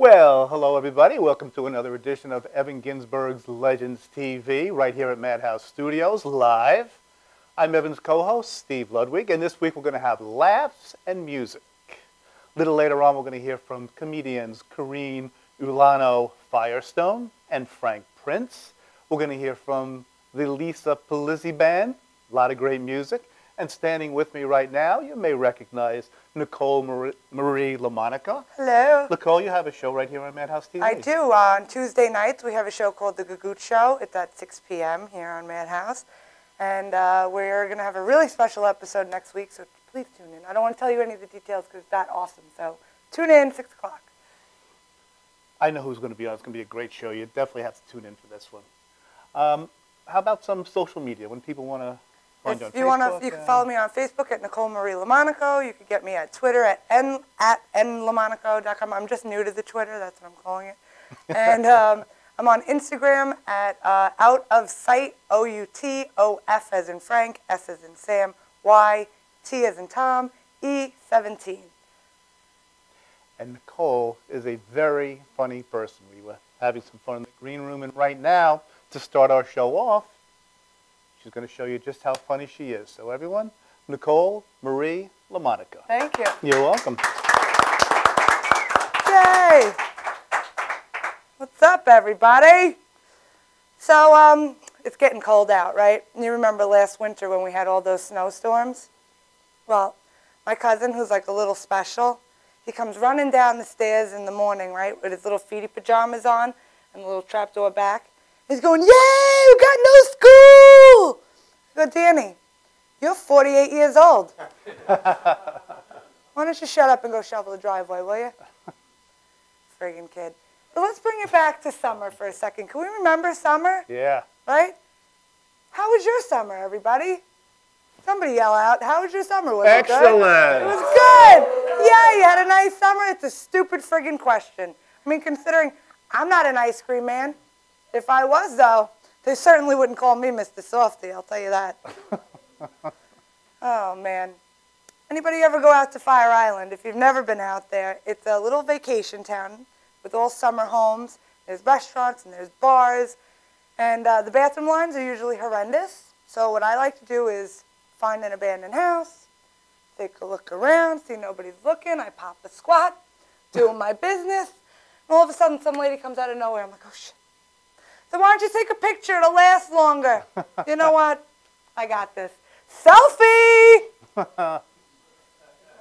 Well, hello everybody. Welcome to another edition of Evan Ginsburg's Legends TV, right here at Madhouse Studios, live. I'm Evan's co-host, Steve Ludwig, and this week we're going to have laughs and music. A little later on, we're going to hear from comedians Karine Ulano Firestone and Frank Prince. We're going to hear from the Lisa Polizzi Band, a lot of great music. And standing with me right now, you may recognize Nicole Marie LaMonica. Hello. Nicole, you have a show right here on Madhouse TV. I do. On Tuesday nights, we have a show called The Gagoot Show. It's at 6 p.m. here on Madhouse. And we're going to have a really special episode next week, so please tune in. I don't want to tell you any of the details because it's that awesome. So tune in, 6 o'clock. I know who's going to be on. It's going to be a great show. You definitely have to tune in for this one. How about some social media when people want to find you on Facebook? You can follow me on Facebook at Nicole Marie LaMonaco. You can get me at Twitter at nlamonaco.com. I'm just new to the Twitter. That's what I'm calling it. And I'm on Instagram at Out of Sight, O-U-T-O-F as in Frank, S as in Sam, Y, T as in Tom, E17. And Nicole is a very funny person. We were having some fun in the green room, and right now, to start our show off, she's going to show you just how funny she is. So everyone, Nicole Marie LaMonica. Thank you. You're welcome. Yay! What's up, everybody? So, it's getting cold out, right? And you remember last winter when we had all those snowstorms? Well, my cousin, who's like a little special, he comes running down the stairs in the morning, right, with his little feety pajamas on and the little trapdoor back. He's going, yay, we got no school! I go, Danny, you're 48 years old. Why don't you shut up and go shovel the driveway, will you? Friggin' kid. But let's bring it back to summer for a second. Can we remember summer? Yeah. Right? How was your summer, everybody? Somebody yell out, how was your summer? Was Excellent. It good? It was good. Yeah, you had a nice summer? It's a stupid friggin' question. I mean, considering I'm not an ice cream man. If I was, though, they certainly wouldn't call me Mr. Softy, I'll tell you that. Oh, man. Anybody ever go out to Fire Island? If you've never been out there, it's a little vacation town with all summer homes. There's restaurants and there's bars. And the bathroom lines are usually horrendous. So what I like to do is find an abandoned house, take a look around, see nobody's looking. I pop a squat, doing my business. And all of a sudden, some lady comes out of nowhere. I'm like, oh, shit. So why don't you take a picture? It'll last longer. You know what? I got this. Selfie!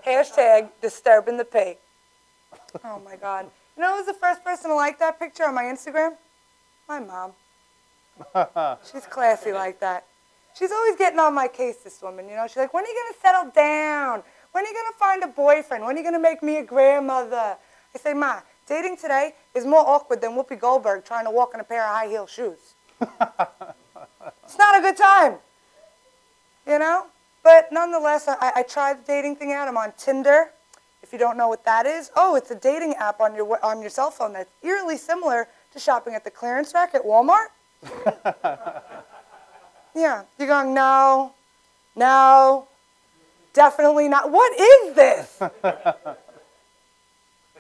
Hashtag disturbing the pig. Oh, my God. You know who's the first person to like that picture on my Instagram? My mom. She's classy like that. She's always getting on my case, this woman. You know, she's like, when are you going to settle down? When are you going to find a boyfriend? When are you going to make me a grandmother? I say, Ma, dating today is more awkward than Whoopi Goldberg trying to walk in a pair of high-heel shoes. It's not a good time, you know? But nonetheless, I tried the dating thing out. I'm on Tinder. If you don't know what that is, oh, it's a dating app on your cell phone that's eerily similar to shopping at the clearance rack at Walmart. Yeah, you're going, no, no, definitely not. What is this?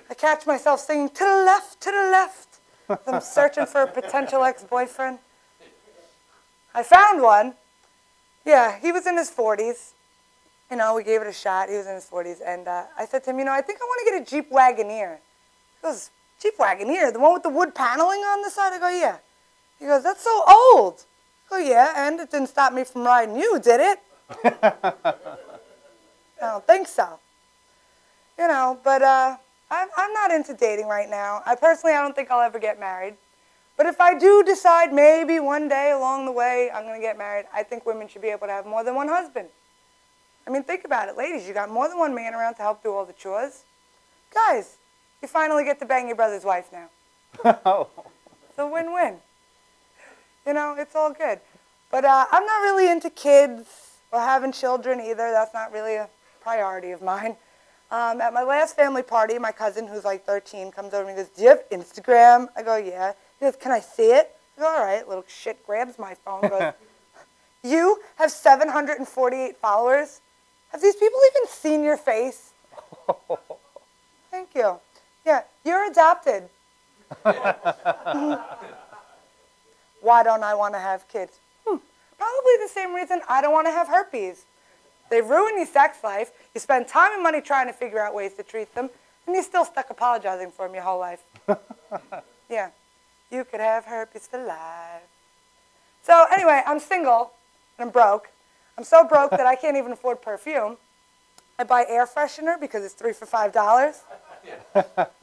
I catch myself singing, to the left, to the left. I'm searching for a potential ex-boyfriend. I found one. Yeah, he was in his 40s. You know, we gave it a shot. He was in his 40s. And I said to him, you know, I think I want to get a Jeep Wagoneer. He goes, Jeep Wagoneer? The one with the wood paneling on the side? I go, yeah. He goes, that's so old. I go, yeah, and it didn't stop me from riding you, did it? I don't think so. You know, but I'm not into dating right now. I don't think I'll ever get married. But if I do decide maybe one day along the way I'm going to get married, I think women should be able to have more than one husband. I mean, think about it. Ladies, you got more than one man around to help do all the chores. Guys, you finally get to bang your brother's wife now. It's a win-win. You know, it's all good. But I'm not really into kids or having children either. That's not really a priority of mine. At my last family party, my cousin, who's like 13, comes over and goes, do you have Instagram? I go, yeah. He goes, can I see it? I go, all right. Little shit grabs my phone and goes, you have 748 followers? Have these people even seen your face? Thank you. Yeah, you're adopted. Why don't I want to have kids? Probably the same reason I don't want to have herpes. They ruin your sex life. You spend time and money trying to figure out ways to treat them, and you're still stuck apologizing for them your whole life. Yeah, you could have herpes for life. So anyway, I'm single, and I'm broke. I'm so broke that I can't even afford perfume. I buy air freshener because it's 3 for $5.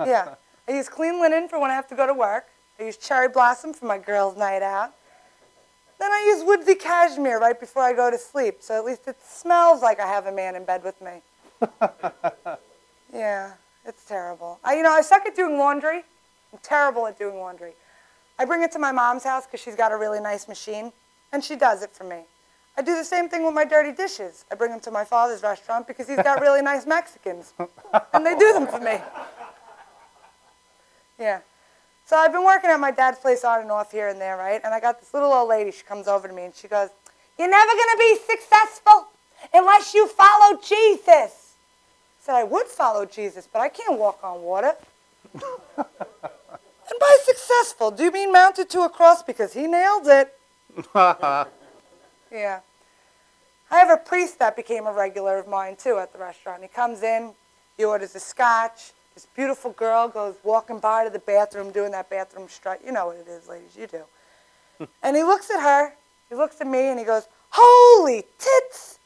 Yeah. I use clean linen for when I have to go to work. I use cherry blossom for my girls' night out. Then I use woodsy cashmere right before I go to sleep, so at least it smells like I have a man in bed with me. Yeah, it's terrible. I suck at doing laundry. I'm terrible at doing laundry. I bring it to my mom's house because she's got a really nice machine, and she does it for me. I do the same thing with my dirty dishes. I bring them to my father's restaurant because he's got really nice Mexicans, and they do them for me. Yeah. So I've been working at my dad's place on and off here and there, right? And I got this little old lady. She comes over to me and she goes, "You're never going to be successful unless you follow Jesus." I said, "I would follow Jesus, but I can't walk on water." And by successful, do you mean mounted to a cross? Because he nailed it. Yeah. I have a priest that became a regular of mine, too, at the restaurant. He comes in, he orders a scotch. This beautiful girl goes walking by to the bathroom, doing that bathroom strut. You know what it is, ladies, you do. And he looks at her, he looks at me, and he goes, "Holy tits!"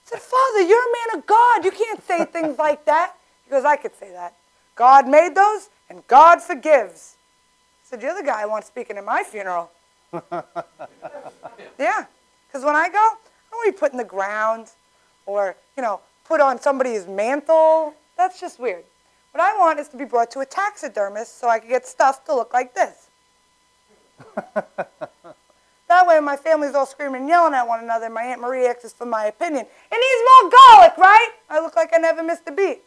I said, "Father, you're a man of God. You can't say things like that." He goes, "I could say that. God made those, and God forgives." I said, "You're the guy I want speaking at my funeral." Yeah, because when I go, I don't want to be put in the ground or, put on somebody's mantle. That's just weird. What I want is to be brought to a taxidermist so I can get stuff to look like this. That way my family's all screaming and yelling at one another, and my Aunt Marie asks for my opinion. "It needs more garlic, right?" I look like I never missed a beat.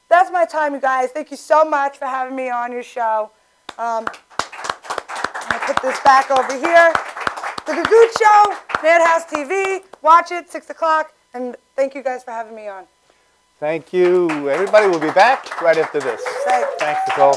That's my time, you guys. Thank you so much for having me on your show. I'm going to put this back over here. The Good Show, Madhouse TV. Watch it, 6 o'clock. And thank you guys for having me on. Thank you. Everybody will be back right after this. Thanks, Nicole.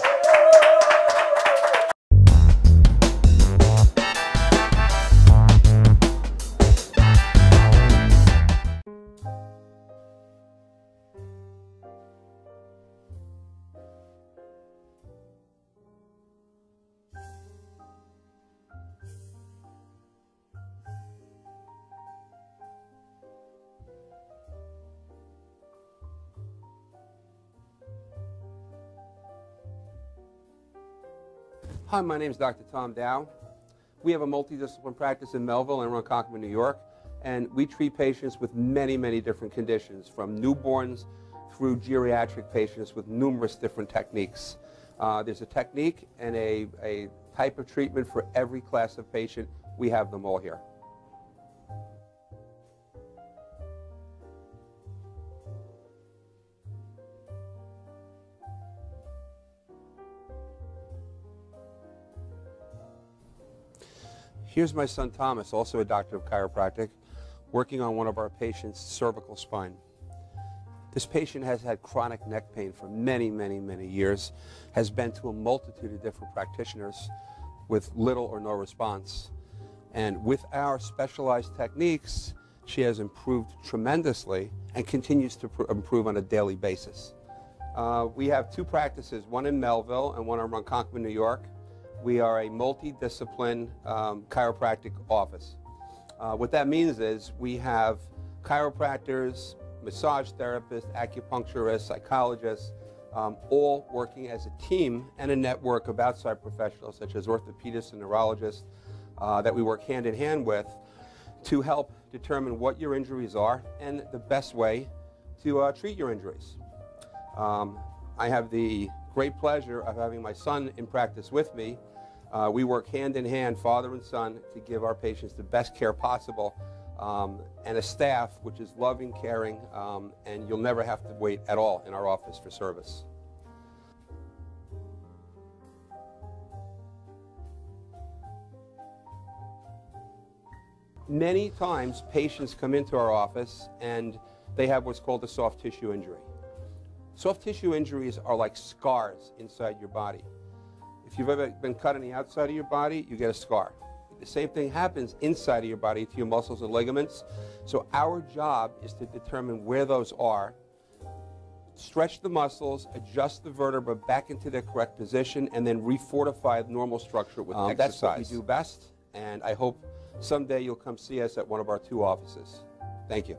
Hi, my name is Dr. Tom Dow. We have a multidiscipline practice in Melville and Ronkonkoma, New York, and we treat patients with many, many different conditions, from newborns through geriatric patients with numerous different techniques. There's a technique and a type of treatment for every class of patient. We have them all here. Here's my son Thomas, also a doctor of chiropractic, working on one of our patients' cervical spine. This patient has had chronic neck pain for many, many, many years, has been to a multitude of different practitioners with little or no response. And with our specialized techniques, she has improved tremendously and continues to improve on a daily basis. We have two practices, one in Melville and one in Ronkonkoma, New York. We are a multidiscipline chiropractic office. What that means is we have chiropractors, massage therapists, acupuncturists, psychologists, all working as a team and a network of outside professionals such as orthopedists and neurologists that we work hand in hand with to help determine what your injuries are and the best way to treat your injuries. I have the great pleasure of having my son in practice with me. We work hand in hand, father and son, to give our patients the best care possible, and a staff which is loving, caring, and you'll never have to wait at all in our office for service. Many times patients come into our office and they have what's called a soft tissue injury. Soft tissue injuries are like scars inside your body. If you've ever been cut on the outside of your body, you get a scar. The same thing happens inside of your body to your muscles and ligaments. So our job is to determine where those are, stretch the muscles, adjust the vertebra back into their correct position, and then refortify the normal structure with exercise. That's what we do best, and I hope someday you'll come see us at one of our 2 offices. Thank you.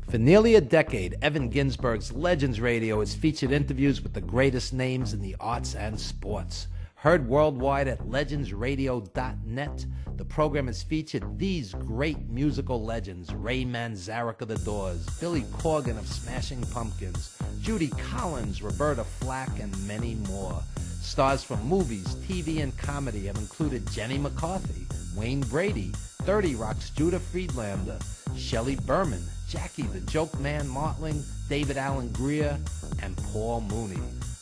For nearly a decade, Evan Ginsburg's Legends Radio has featured interviews with the greatest names in the arts and sports. Heard worldwide at legendsradio.net, the program has featured these great musical legends: Ray Manzarek of The Doors, Billy Corgan of Smashing Pumpkins, Judy Collins, Roberta Flack, and many more. Stars from movies, TV, and comedy have included Jenny McCarthy, Wayne Brady, 30 Rock's Judah Friedlander, Shelley Berman, Jackie the Joke Man Martling, David Allen Greer, and Paul Mooney.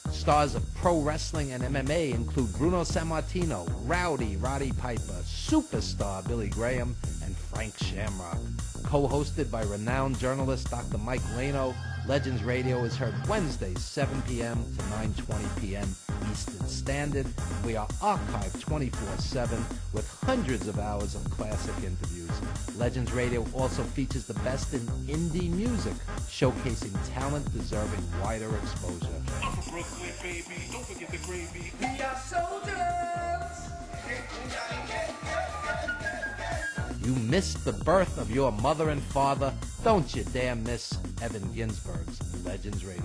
Stars of pro wrestling and MMA include Bruno Sammartino, Rowdy Roddy Piper, Superstar Billy Graham, and Frank Shamrock. Co-hosted by renowned journalist Dr. Mike Lano, Legends Radio is heard Wednesdays 7 p.m. to 9:20 p.m. Eastern Standard. We are archived 24/7 with hundreds of hours of classic interviews. Legends Radio also features the best in indie music, showcasing talent deserving wider exposure. I'm from Brooklyn, baby. Don't forget the gravy. We are soldiers. You missed the birth of your mother and father. Don't you dare miss Evan Ginsburg's Legends Radio.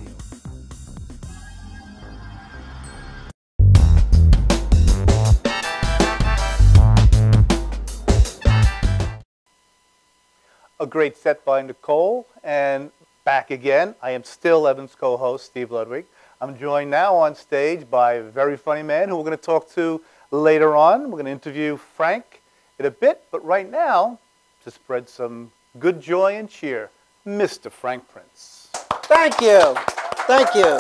A great set by Nicole, and back again. I am still Evan's co-host, Steve Ludwig. I'm joined now on stage by a very funny man who we're going to talk to later on. We're going to interview Frank in a bit, but right now, to spread some good joy and cheer, Mr. Frank Prince. Thank you. Thank you.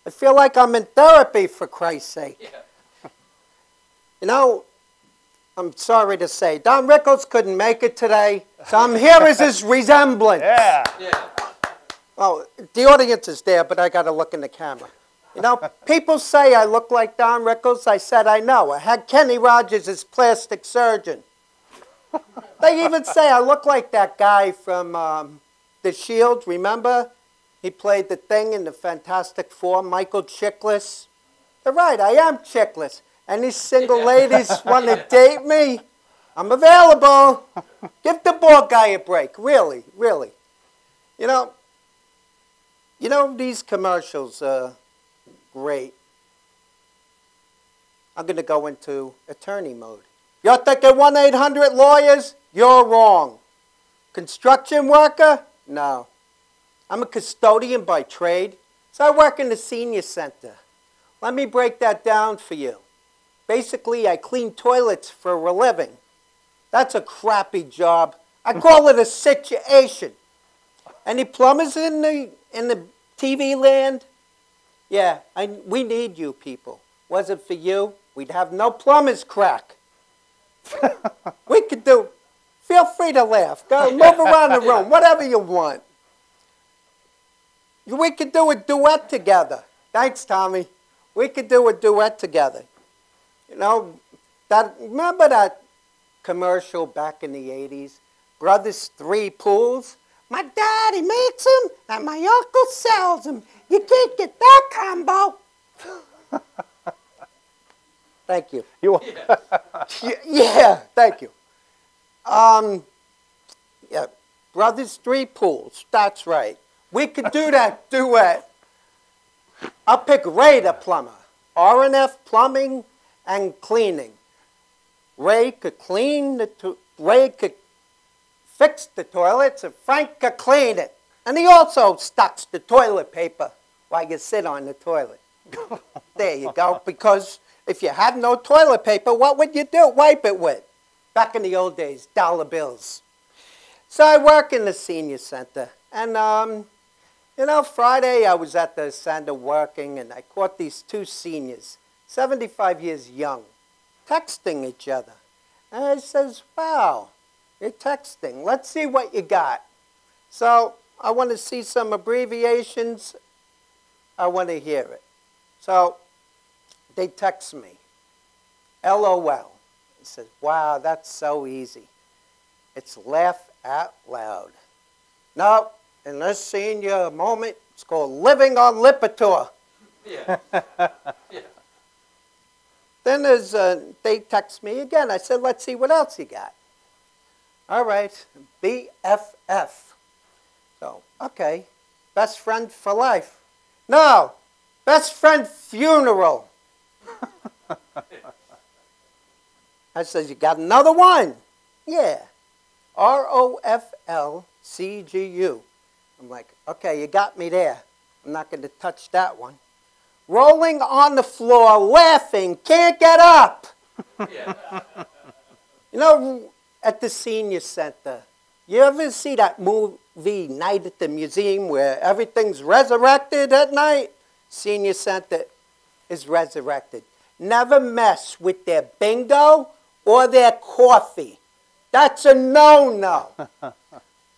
I feel like I'm in therapy, for Christ's sake. Yeah. You know, I'm sorry to say, Don Rickles couldn't make it today, so I'm here as his resemblance. Yeah. Oh, the audience is there, but I got to look in the camera. You know, people say I look like Don Rickles. I said I know. I had Kenny Rogers as plastic surgeon. They even say I look like that guy from The Shield, remember? He played the Thing in the Fantastic Four, Michael Chiklis. They're right, I am Chiklis. Any single ladies want to date me? I'm available. Give the bald guy a break, really, really. You know these commercials are great. I'm going to go into attorney mode. You're thinking 1-800-Lawyers? You're wrong. Construction worker? No. I'm a custodian by trade, so I work in the senior center. Let me break that down for you. Basically, I clean toilets for a living. That's a crappy job. I call it a situation. Any plumbers in the TV land? Yeah, we need you people. Was it for you, we'd have no plumbers crack. We could do, feel free to laugh. Go move around the room, whatever you want. We could do a duet together. Thanks, Tommy. We could do a duet together. You know, remember that commercial back in the 80s? Brothers 3 Pools? My daddy makes them, and my uncle sells them. You can't get that combo. Thank you. Yeah, thank you. Yeah, Brothers 3 Pools, that's right. We could do that duet. I'll pick Ray the plumber. R&F plumbing and cleaning. Ray could Ray could fix the toilets and Frank could clean it. And he also stocks the toilet paper. while you sit on the toilet. There you go. Because if you had no toilet paper, what would you do? Wipe it with. Back in the old days, dollar bills. So I work in the senior center. And, you know, Friday I was at the center working, and I caught these two seniors, 75 years young, texting each other. And I says, wow, you're texting. Let's see what you got. So I want to see some abbreviations. I want to hear it. So they text me, LOL. He says, wow, that's so easy. It's laugh out loud. No, in this senior moment, it's called living on Lipitor. Yeah. Yeah. Then they text me again. I said, let's see what else you got. All right, BFF. So, okay, best friend for life. No, best friend funeral. I said, you got another one? Yeah, ROFLCGU. I'm like, okay, you got me there. I'm not going to touch that one. Rolling on the floor, laughing, can't get up. Yeah. You know, at the senior center, you ever see that movie, Night at the Museum, where everything's resurrected at night? Senior center is resurrected. Never mess with their bingo or their coffee. That's a no-no.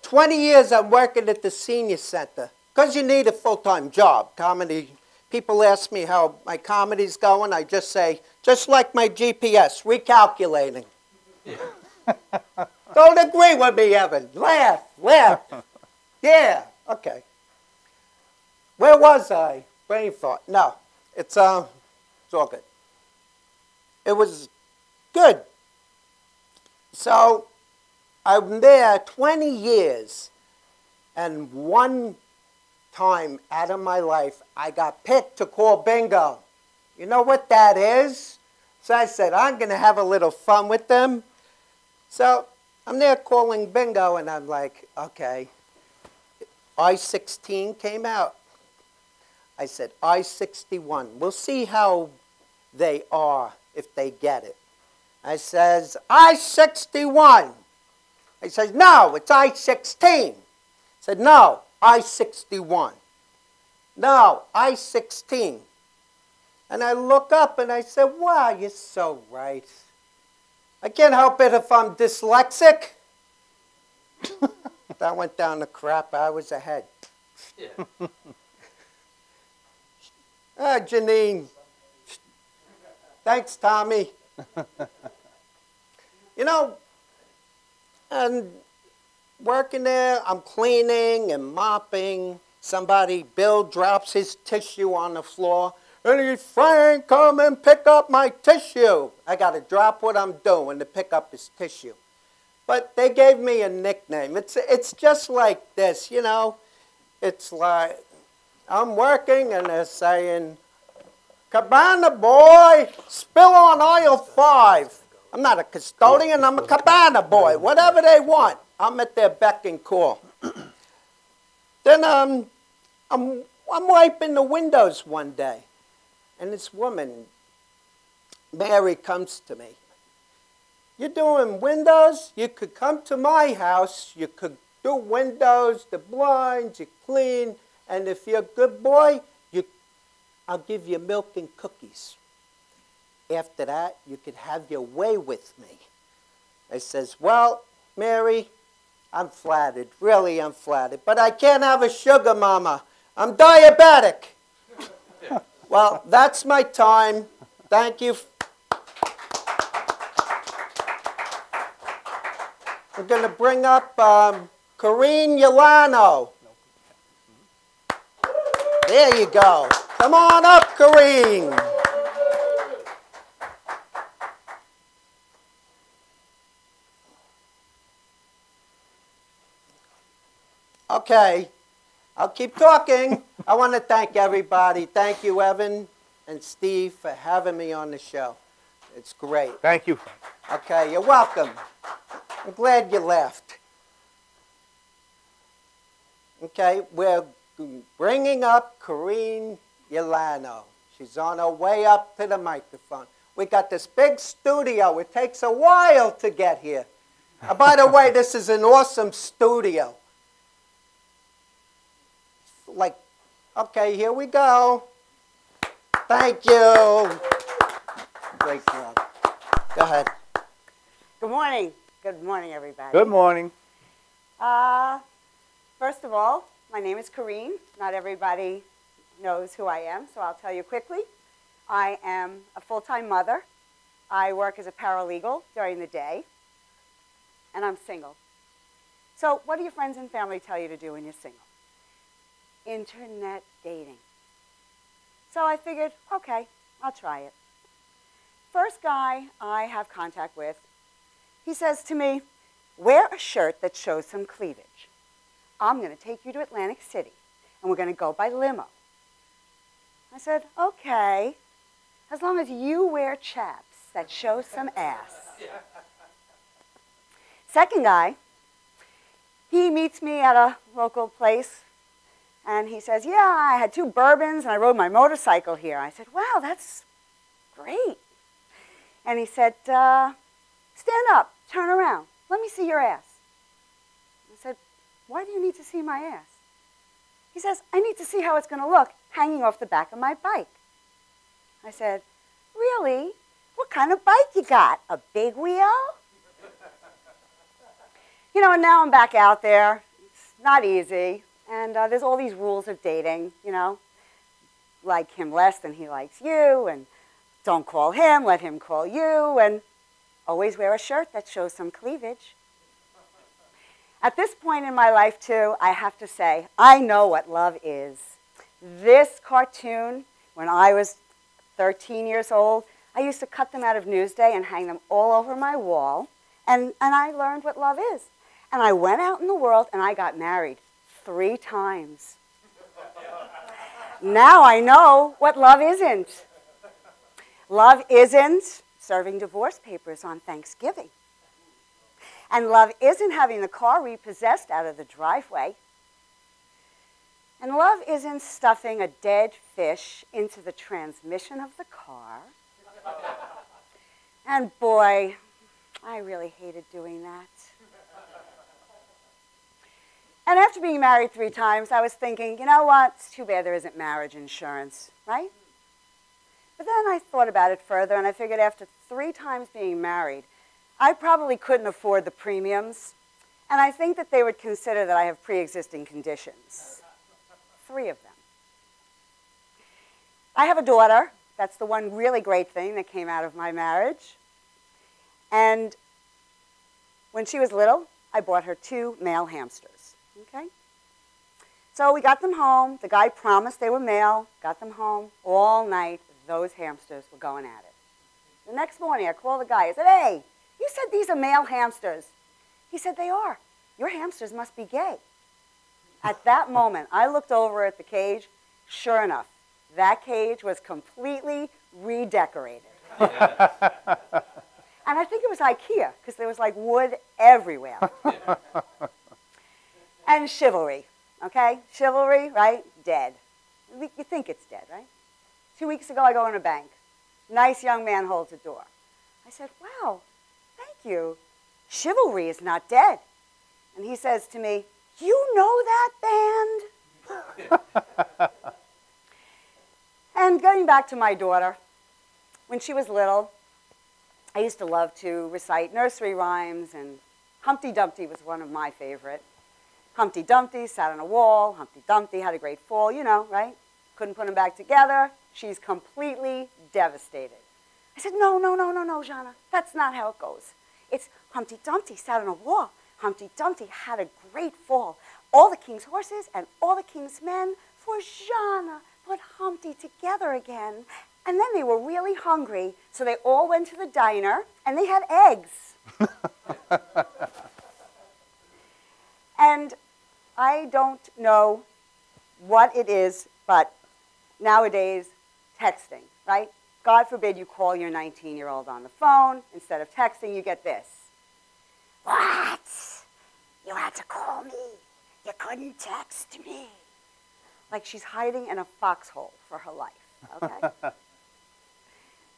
20 years I'm working at the senior center, because you need a full-time job. Comedy, people ask me how my comedy's going. I just say, just like my GPS, recalculating. Yeah. Don't agree with me, Evan. Laugh, laugh. Yeah, okay. Where was I? Brain fart. No, it's all good. It was good. So I'm there 20 years, and one time out of my life, I got picked to call bingo. You know what that is? So I said, I'm going to have a little fun with them. So I'm there calling bingo, and I'm like, okay. I-16 came out. I said, I-61. We'll see how they are if they get it. I says, I-61. He says, no, it's I-16. I said, no, I-61. No, I-16. And I look up and I said, wow, you're so right. I can't help it if I'm dyslexic. That went down the crap. I was ahead. Yeah. Janine. Thanks, Tommy. You know, and working there, I'm cleaning and mopping. Bill drops his tissue on the floor. And he's, Frank, come and pick up my tissue. I got to drop what I'm doing to pick up his tissue. But they gave me a nickname. It's just like this, you know. It's like I'm working and they're saying, Cabana boy, spill on aisle 5. I'm not a custodian, I'm a cabana boy. Whatever they want, I'm at their beck and call. Then I'm wiping the windows one day. And this woman, Mary, comes to me. You're doing windows? You could come to my house. You could do windows, the blinds, you clean. And if you're a good boy, I'll give you milk and cookies. After that, you could have your way with me. I says, well, Mary, I'm flattered. Really, I'm flattered. But I can't have a sugar mama. I'm diabetic. Well, that's my time. Thank you. We're going to bring up Corrine Yolano. There you go. Come on up, Corrine. Okay. I'll keep talking. I want to thank everybody. Thank you, Evan and Steve, for having me on the show. It's great. Thank you. Okay, you're welcome. I'm glad you left. Okay, we're bringing up Corrine Yolano. She's on her way up to the microphone. We got this big studio. It takes a while to get here. By the way, this is an awesome studio. Like, okay, here we go. Thank you. Great job. Go ahead. Good morning. Good morning, everybody. Good morning. First of all, my name is Corrine. Not everybody knows who I am, so I'll tell you quickly. I am a full-time mother. I work as a paralegal during the day, and I'm single. So what do your friends and family tell you to do when you're single? Internet dating. So I figured, okay, I'll try it. First guy I have contact with, he says to me, wear a shirt that shows some cleavage. I'm going to take you to Atlantic City, and we're going to go by limo. I said, okay, as long as you wear chaps that show some ass. Second guy, he meets me at a local place, and he says, yeah, I had 2 bourbons, and I rode my motorcycle here. I said, wow, that's great. And he said, stand up, turn around, let me see your ass. I said, why do you need to see my ass? He says, I need to see how it's going to look hanging off the back of my bike. I said, really? What kind of bike you got? A big wheel? You know, and now I'm back out there. It's not easy. And there's all these rules of dating, you know. Like him less than he likes you, and don't call him, let him call you, and always wear a shirt that shows some cleavage. At this point in my life, too, I have to say, I know what love is. This cartoon, when I was 13 years old, I used to cut them out of Newsday and hang them all over my wall, and I learned what love is. And I went out in the world, and I got married 3 times. Now I know what love isn't. Love isn't serving divorce papers on Thanksgiving. And love isn't having the car repossessed out of the driveway. And love isn't stuffing a dead fish into the transmission of the car. And boy, I really hated doing that. And after being married 3 times, I was thinking, you know what? It's too bad there isn't marriage insurance, right? But then I thought about it further, and I figured after 3 times being married, I probably couldn't afford the premiums, and I think that they would consider that I have pre-existing conditions. 3 of them. I have a daughter. That's the one really great thing that came out of my marriage. And when she was little, I bought her 2 male hamsters. Okay? So we got them home. The guy promised they were male. Got them home. All night, those hamsters were going at it. The next morning, I called the guy. I said, hey, you said these are male hamsters. He said, they are. Your hamsters must be gay. At that moment, I looked over at the cage. Sure enough, that cage was completely redecorated. And I think it was IKEA, because there was like wood everywhere. And chivalry, okay? Chivalry, right? Dead. You think it's dead, right? 2 weeks ago, I go in a bank. Nice young man holds a door. I said, wow, thank you. Chivalry is not dead. And he says to me, you know that band? And going back to my daughter, when she was little, I used to love to recite nursery rhymes, and Humpty Dumpty was one of my favorite. Humpty Dumpty sat on a wall. Humpty Dumpty had a great fall, you know, right? Couldn't put them back together. She's completely devastated. I said, no, Jana, that's not how it goes. It's Humpty Dumpty sat on a wall. Humpty Dumpty had a great fall. All the king's horses and all the king's men for Jana put Humpty together again. And then they were really hungry, so they all went to the diner, and they had eggs. And I don't know what it is, but nowadays, texting, right? God forbid you call your 19-year-old on the phone. Instead of texting, you get this. What? You had to call me. You couldn't text me. like she's hiding in a foxhole for her life, okay?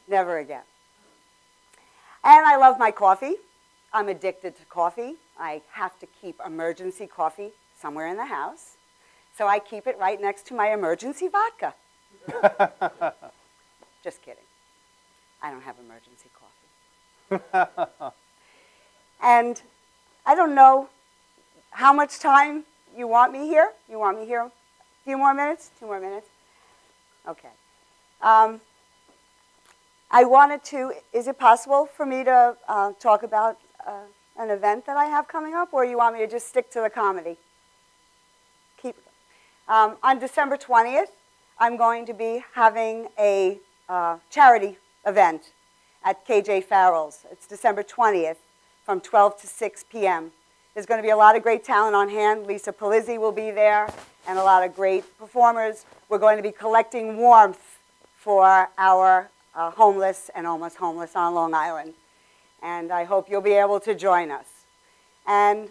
Never again. And I love my coffee. I'm addicted to coffee. I have to keep emergency coffee somewhere in the house. So I keep it right next to my emergency vodka. Just kidding. I don't have emergency coffee. And I don't know how much time you want me here. You want me here a few more minutes? 2 more minutes? Okay. I wanted to, is it possible for me to talk about an event that I have coming up, or you want me to just stick to the comedy? Keep it. On December 20th, I'm going to be having a charity event at KJ Farrell's. It's December 20th from 12 to 6 p.m. There's going to be a lot of great talent on hand. Lisa Polizzi will be there and a lot of great performers. We're going to be collecting warmth for our homeless and almost homeless on Long Island. And I hope you'll be able to join us. And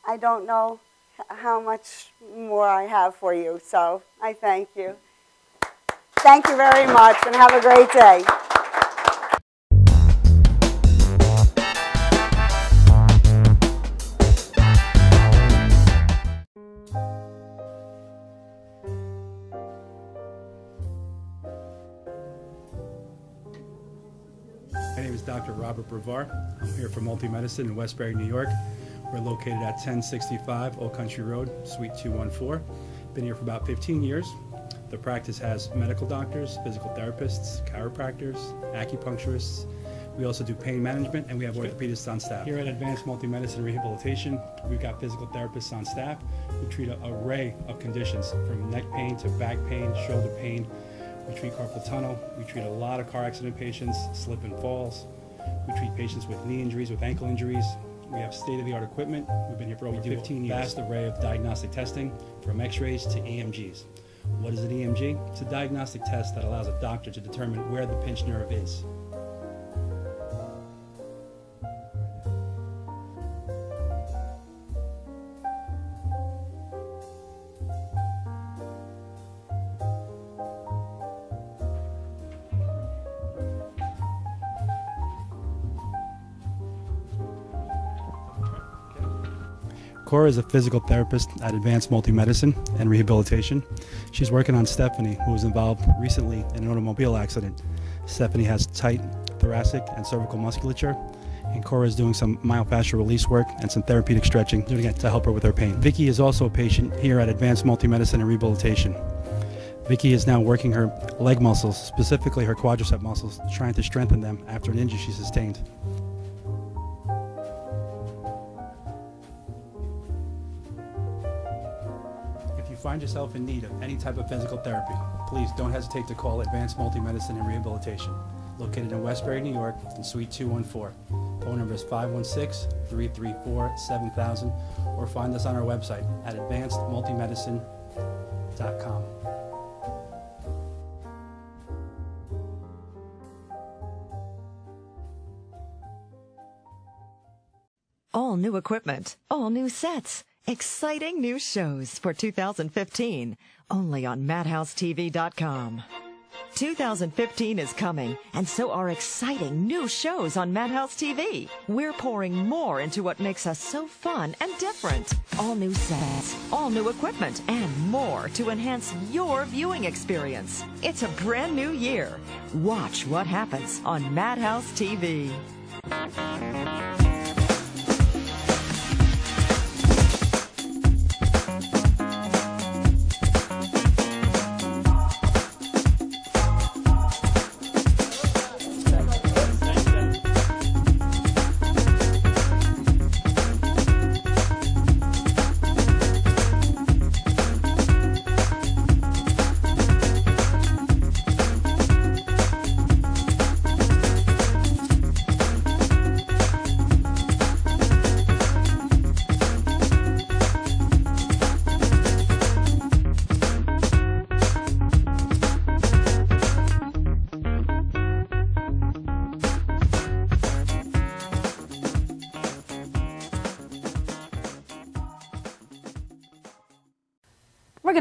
I don't know how much more I have for you, so I thank you. Thank you very much, and have a great day. My name is Dr. Robert Brevard. I'm here for Multi-Medicine in Westbury, New York. We're located at 1065 Old Country Road, Suite 214. Been here for about 15 years. The practice has medical doctors, physical therapists, chiropractors, acupuncturists. We also do pain management, and we have orthopedists on staff. Here at Advanced Multi-Medicine Rehabilitation, we've got physical therapists on staff who treat an array of conditions, from neck pain to back pain, shoulder pain. We treat carpal tunnel. We treat a lot of car accident patients, slip and falls. We treat patients with knee injuries, with ankle injuries. We have state-of-the-art equipment. We've been here for over 15 years. Vast array of diagnostic testing, from x-rays to EMGs. What is an EMG? It's a diagnostic test that allows a doctor to determine where the pinched nerve is. Cora is a physical therapist at Advanced Multi-Medicine and Rehabilitation. She's working on Stephanie, who was involved recently in an automobile accident. Stephanie has tight thoracic and cervical musculature, and Cora is doing some myofascial release work and some therapeutic stretching, doing it to help her with her pain. Vicky is also a patient here at Advanced Multi-Medicine and Rehabilitation. Vicky is now working her leg muscles, specifically her quadricep muscles, trying to strengthen them after an injury she sustained. If you find yourself in need of any type of physical therapy, please don't hesitate to call Advanced Multi-Medicine and Rehabilitation, located in Westbury, New York, in Suite 214. Phone number is 516-334-7000, or find us on our website at advancedmultimedicine.com. All new equipment, all new sets, exciting new shows for 2015, only on MadhouseTV.com. 2015 is coming, and so are exciting new shows on Madhouse TV. We're pouring more into what makes us so fun and different. All new sets, all new equipment, and more to enhance your viewing experience. It's a brand new year. Watch what happens on Madhouse TV.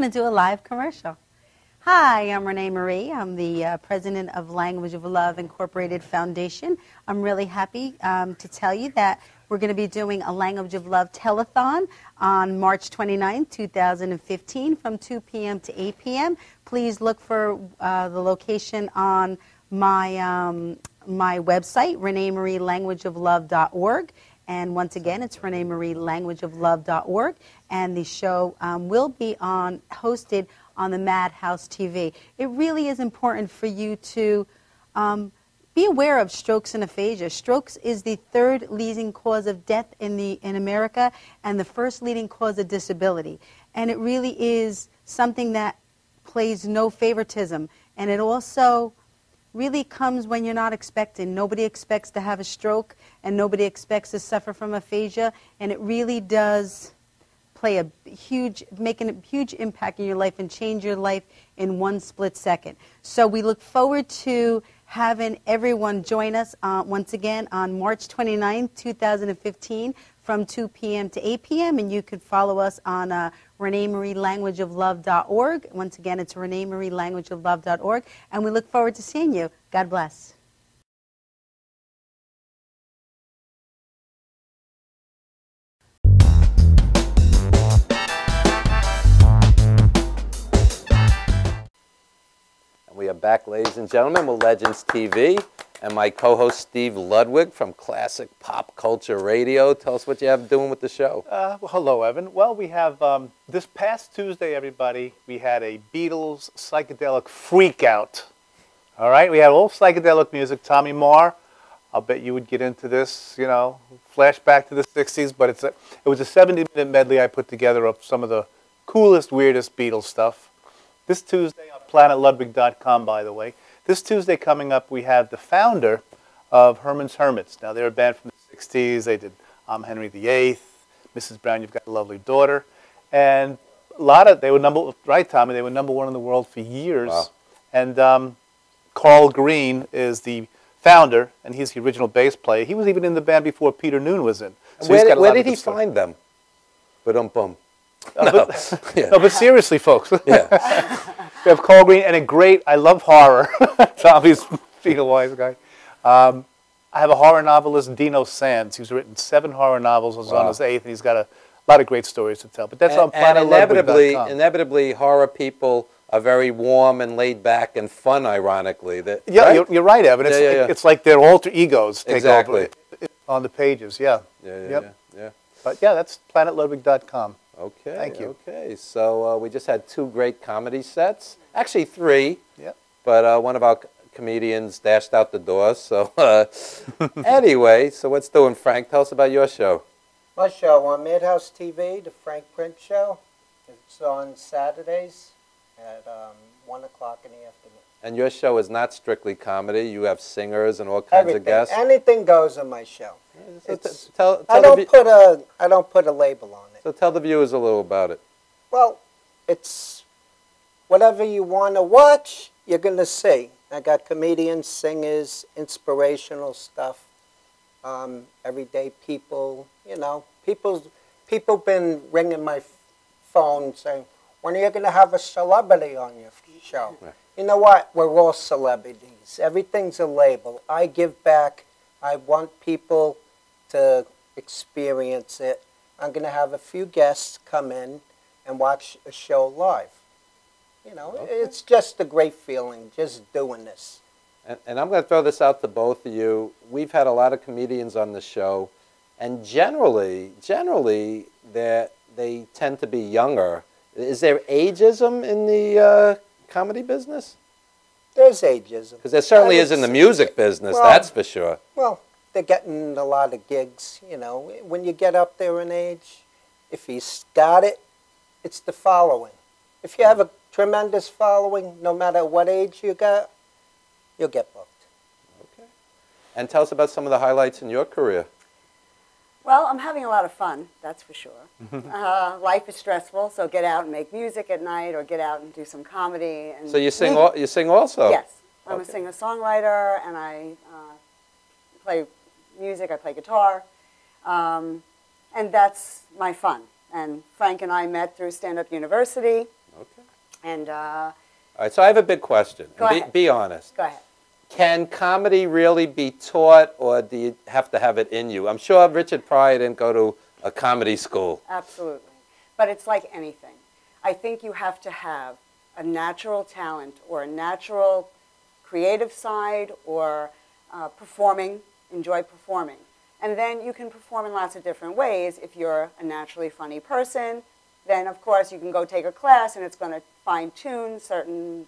to do a live commercial. Hi, I'm Renee Marie. I'm the president of Language of Love Incorporated Foundation. I'm really happy to tell you that we're going to be doing a Language of Love telethon on March 29, 2015 from 2 p.m. to 8 p.m. Please look for the location on my website, ReneeMarieLanguageOfLove.org. And once again, it's ReneeMarieLanguageOfLove.org. And the show will be hosted on the Madhouse TV. It really is important for you to be aware of strokes and aphasia. Strokes is the third leading cause of death in America and the first leading cause of disability. And it really is something that plays no favoritism. And it also really comes when you're not expecting. Nobody expects to have a stroke, and nobody expects to suffer from aphasia. And it really does make a huge impact in your life and change your life in one split second. So we look forward to having everyone join us once again on March 29, 2015 from 2 p.m. to 8 p.m. And you can follow us on ReneeMarieLanguageOfLove.org. Once again, it's ReneeMarieLanguageOfLove.org. And we look forward to seeing you. God bless. We are back, ladies and gentlemen, with Legends TV and my co-host Steve Ludwig from Classic Pop Culture Radio. Tell us what you have doing with the show. Well, hello, Evan. Well, we have this past Tuesday, everybody, we had a Beatles psychedelic freak out. All right, we had all psychedelic music. Tommy Marr, I'll bet you would get into this, you know, flashback to the 60s, but it was a 70-minute medley I put together of some of the coolest, weirdest Beatles stuff. This Tuesday on PlanetLudwig.com, by the way. This Tuesday coming up, we have the founder of Herman's Hermits. Now, they're a band from the 60s. They did I'm Henry VIII, Mrs. Brown, You've Got a Lovely Daughter. And they were right, Tommy, they were #1 in the world for years. Wow. And Carl Green is the founder, and he's the original bass player. He was even in the band before Peter Noon was in. So where did he find them? Ba-dum-bum. No, but seriously, folks. Yeah. We have Carl Green and I love horror. Tommy's being a wise guy. I have a horror novelist, Dino Sands. He's written 7 horror novels. He's on his 8th, and he's got a lot of great stories to tell. But that's on PlanetLudwig.com. Inevitably, horror people are very warm and laid back and fun, ironically. Yeah, right? You're right, Evan. It's like their alter egos take over on the pages. Yeah. Yeah. But yeah, that's PlanetLudwig.com. Okay. Thank you. Okay. So we just had 2 great comedy sets. Actually 3. Yeah. But one of our comedians dashed out the door. So anyway, so what's doing, Frank? Tell us about your show. My show on Madhouse TV, the Frank Prince Show. It's on Saturdays at 1 o'clock in the afternoon. And your show is not strictly comedy. You have singers and all kinds of guests. Anything goes on my show. So I don't put a label on it. So tell the viewers a little about it. Well, it's whatever you want to watch, you're going to see. I got comedians, singers, inspirational stuff, everyday people. You know, people been ringing my phone saying, "When are you going to have a celebrity on your show?" Yeah. You know what? We're all celebrities. Everything's a label. I give back. I want people to experience it. I'm going to have a few guests come in and watch a show live. You know, it's just a great feeling, just doing this. And I'm going to throw this out to both of you. We've had a lot of comedians on the show, and generally, they tend to be younger. Is there ageism in the comedy business? There's ageism. Because there certainly is in the music business, well, that's for sure. Well, they're getting a lot of gigs, you know. When you get up there in age, if you got it, it's the following. If you have a tremendous following, no matter what age you got, you'll get booked. Okay. And tell us about some of the highlights in your career. Well, I'm having a lot of fun, that's for sure. Life is stressful, so get out and make music at night or get out and do some comedy. And so you sing also? Yes. I'm a singer-songwriter, and I play music, I play guitar, and that's my fun. And Frank and I met through Stand Up University. Okay. And all right, so I have a big question. Go ahead. Be honest. Go ahead. Can comedy really be taught, or do you have to have it in you? I'm sure Richard Pryor didn't go to a comedy school. Absolutely. But it's like anything. I think you have to have a natural talent or a natural creative side or enjoy performing. And then you can perform in lots of different ways. If you're a naturally funny person, then of course you can go take a class and it's going to fine-tune certain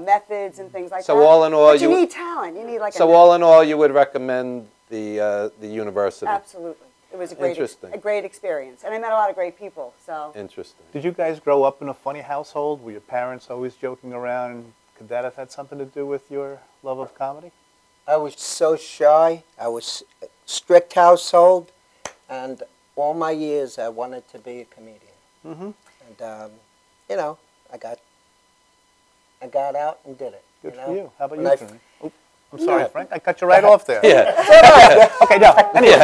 methods and things like that. So all in all, but you need talent. You need like so all in all, you would recommend the university? Absolutely. It was a great experience. And I met a lot of great people. So interesting. Did you guys grow up in a funny household? Were your parents always joking around? Could that have had something to do with your love of comedy? I was so shy. I was a strict household, and all my years I wanted to be a comedian. Mm-hmm. And you know, I got out and did it. Good you know? for you. How about When you, Corinne? Oh, I'm sorry, Frank. I cut you right off there. Yeah. Okay, no. Anyway,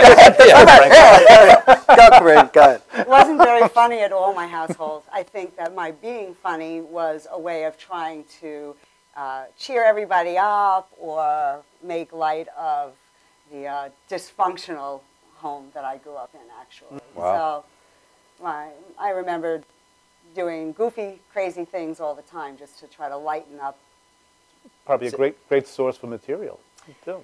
Go, Corinne. Go ahead. it wasn't very funny at all, my household. I think that my being funny was a way of trying to cheer everybody up or make light of the dysfunctional home that I grew up in, actually. Wow. So I remember doing goofy, crazy things all the time just to try to lighten up. probably a great source for material, too.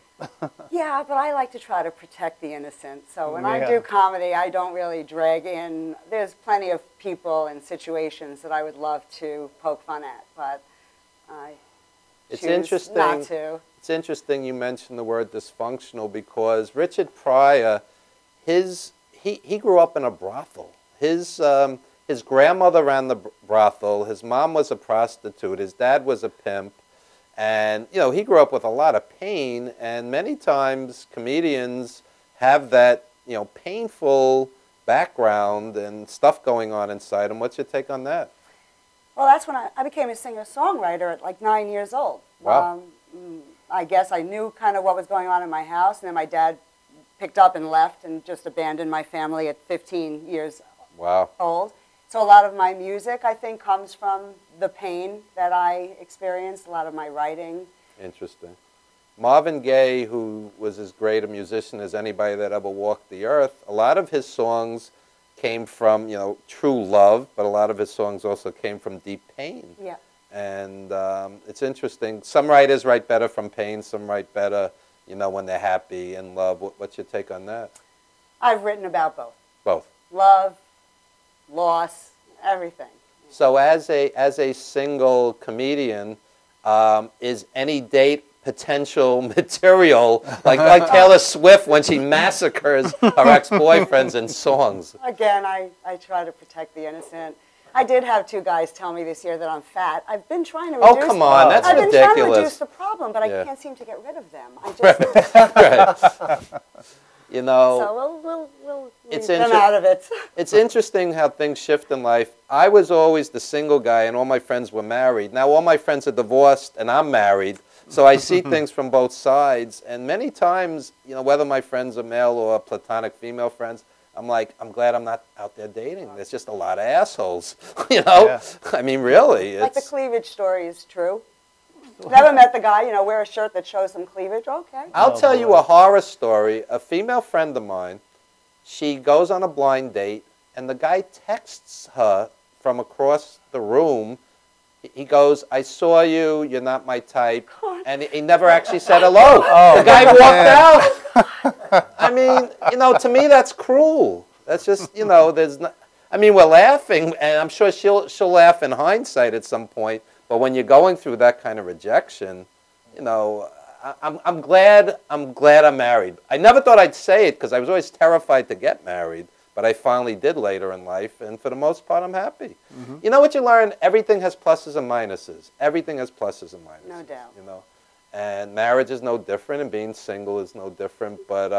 Yeah, but I like to try to protect the innocent. So when I do comedy, I don't really drag in. There's plenty of people and situations that I would love to poke fun at, but I choose not to. It's interesting you mentioned the word dysfunctional because Richard Pryor, he grew up in a brothel. His grandmother ran the brothel. His mom was a prostitute. His dad was a pimp. And, you know, he grew up with a lot of pain, and many times comedians have that, you know, painful background and stuff going on inside them. What's your take on that? Well, that's when I became a singer-songwriter at like 9 years old. Wow. I guess I knew kind of what was going on in my house, and then my dad picked up and left and just abandoned my family at 15 years old. So a lot of my music, I think, comes from the pain that I experienced, a lot of my writing. Interesting. Marvin Gaye, who was as great a musician as anybody that ever walked the earth, a lot of his songs came from, you know, true love, but a lot of his songs also came from deep pain. Yeah. And it's interesting. Some writers write better from pain, some write better, you know, when they're happy and love. What's your take on that? I've written about both. Both. Love, loss, everything. So as a single comedian, is any date potential material, like Taylor Swift when she massacres her ex-boyfriends in songs? Again, I try to protect the innocent. I did have 2 guys tell me this year that I'm fat. I've been trying to reduce. Oh, come on, that's ridiculous. I've been trying to reduce the problem, but I can't seem to get rid of them. I just Right. You know, so we'll leave them out of it. It's interesting how things shift in life. I was always the single guy, and all my friends were married. Now all my friends are divorced, and I'm married. So I see things from both sides. And many times, you know, whether my friends are male or platonic female friends, I'm like, I'm glad I'm not out there dating. There's just a lot of assholes, you know? Yeah. I mean, really. Like the cleavage story is true. Never met the guy, you know, wear a shirt that shows some cleavage. Okay. I'll tell you a horror story. A female friend of mine, she goes on a blind date, and the guy texts her from across the room. He goes, I saw you, you're not my type. And he never actually said hello. The guy walked out. I mean, you know, to me that's cruel. That's just, you know, there's not, I mean, we're laughing, and I'm sure she'll laugh in hindsight at some point. But when you're going through that kind of rejection, you know, I'm glad I'm married. I never thought I'd say it because I was always terrified to get married, but I finally did later in life, and for the most part, I'm happy. Mm-hmm. You know what you learn? Everything has pluses and minuses. Everything has pluses and minuses. No doubt. You know, and marriage is no different, and being single is no different. But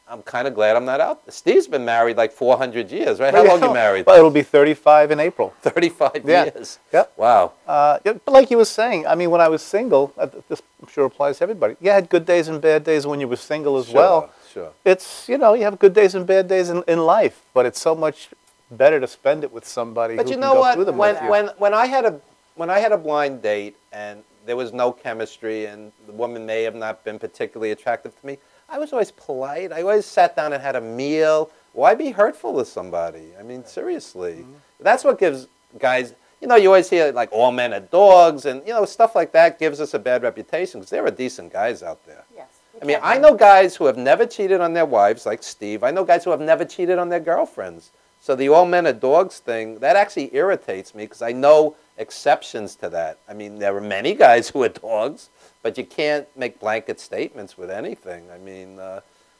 I'm kind of glad I'm not out. Steve's been married like 400 years, right? How long you married? Well, it'll be 35 in April. 35 years. Yep. Wow. But like you were saying, I mean, when I was single, this I'm sure applies to everybody. You had good days and bad days when you were single as well. Sure. It's, you know, you have good days and bad days in life, but it's so much better to spend it with somebody But who you can know go what? through them with you. When I had a blind date and there was no chemistry and the woman may have not been particularly attractive to me, I was always polite. I always sat down and had a meal. Why be hurtful to somebody? I mean, seriously. That's what gives guys, you know, you always hear like all men are dogs and, you know, stuff like that gives us a bad reputation because there are decent guys out there. Yes. I mean, I know guys who have never cheated on their wives, like Steve. I know guys who have never cheated on their girlfriends. So the all men are dogs thing, that actually irritates me because I know exceptions to that. I mean, there are many guys who are dogs, but you can't make blanket statements with anything. I mean,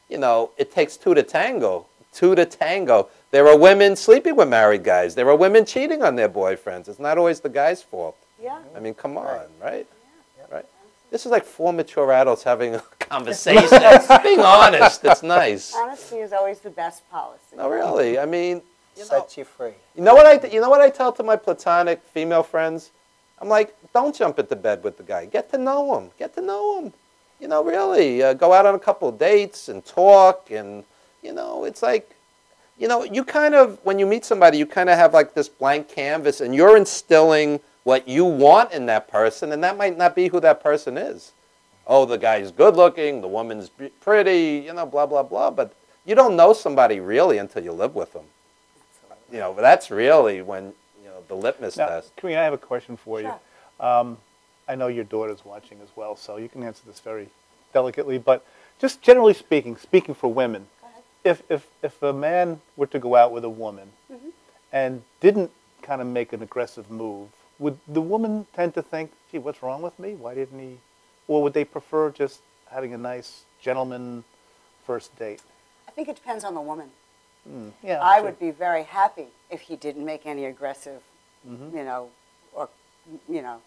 you know, it takes two to tango. Two to tango. There are women sleeping with married guys. There are women cheating on their boyfriends. It's not always the guy's fault. Yeah. I mean, come on, right? Yeah. Right? This is like 4 mature adults having a conversation. Being honest, it's nice. Honesty is always the best policy. No, really. I mean, Sets you free. You know what I tell to my platonic female friends? I'm like, don't jump into bed with the guy. Get to know him. Get to know him. You know, really. Go out on a couple of dates and talk. And, you know, it's like, you know, you kind of, when you meet somebody, you kind of have like this blank canvas and you're instilling what you want in that person. And that might not be who that person is. Oh, the guy's good looking. The woman's pretty, you know, blah, blah, blah. But you don't know somebody really until you live with them. You know, that's really when, you know, the litmus test. Karina, I have a question for you. I know your daughter's watching as well, so you can answer this very delicately. But just generally speaking for women, if a man were to go out with a woman and didn't kind of make an aggressive move, would the woman tend to think, gee, what's wrong with me? Why didn't he? Or would they prefer just having a nice gentleman first date? I think it depends on the woman. Yeah, I would be very happy if he didn't make any aggressive, you know, or, you know,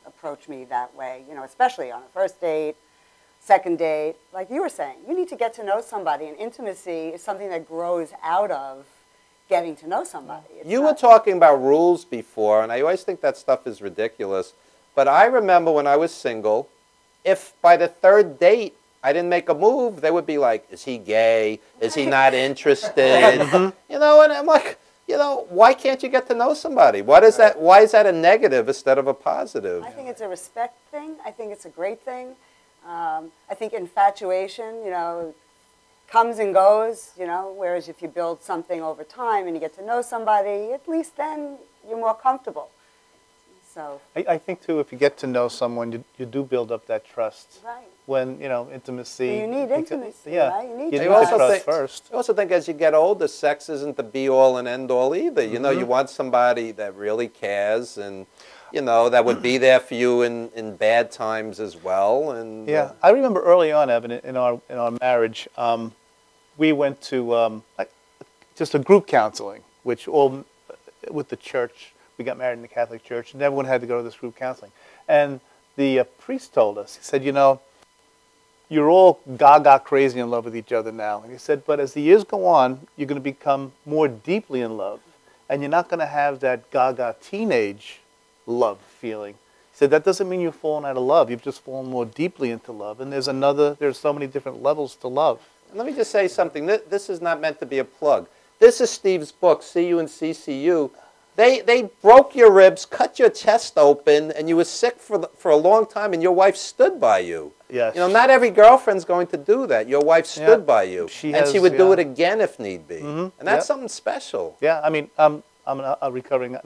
approach me that way, you know, especially on a first date, second date. Like you were saying, you need to get to know somebody, and intimacy is something that grows out of getting to know somebody. You were talking about rules before, and I always think that stuff is ridiculous. But I remember when I was single, if by the third date I didn't make a move, they would be like, is he gay? Is he not interested? You know, and I'm like, you know, why can't you get to know somebody? What is that? Why is that a negative instead of a positive? I think it's a respect thing. I think it's a great thing. I think infatuation, you know, comes and goes, you know, whereas if you build something over time and you get to know somebody, at least then you're more comfortable. So I think, too, if you get to know someone, you do build up that trust. Right. When, you know, intimacy. You need intimacy, yeah, right? You need to also trust think, first. I also think as you get older, sex isn't the be-all and end-all either. You know, you want somebody that really cares and, you know, that would be there for you in bad times as well. And yeah, I remember early on, Evan, in our marriage, we went to just a group counseling, which all with the church. We got married in the Catholic Church, and everyone had to go to this group counseling. And the priest told us, he said, you know, you're all gaga crazy in love with each other now. And he said, but as the years go on, you're going to become more deeply in love. And you're not going to have that gaga teenage love feeling. He said, that doesn't mean you've fallen out of love. You've just fallen more deeply into love. And there's so many different levels to love. Let me just say something. This is not meant to be a plug. This is Steve's book, See You and CCU. They broke your ribs, cut your chest open, and you were sick for a long time, and your wife stood by you. Yes. You know, not every girlfriend's going to do that. Your wife stood by you, and she would do it again if need be. And that's something special. Yeah, I mean, I'm a recovering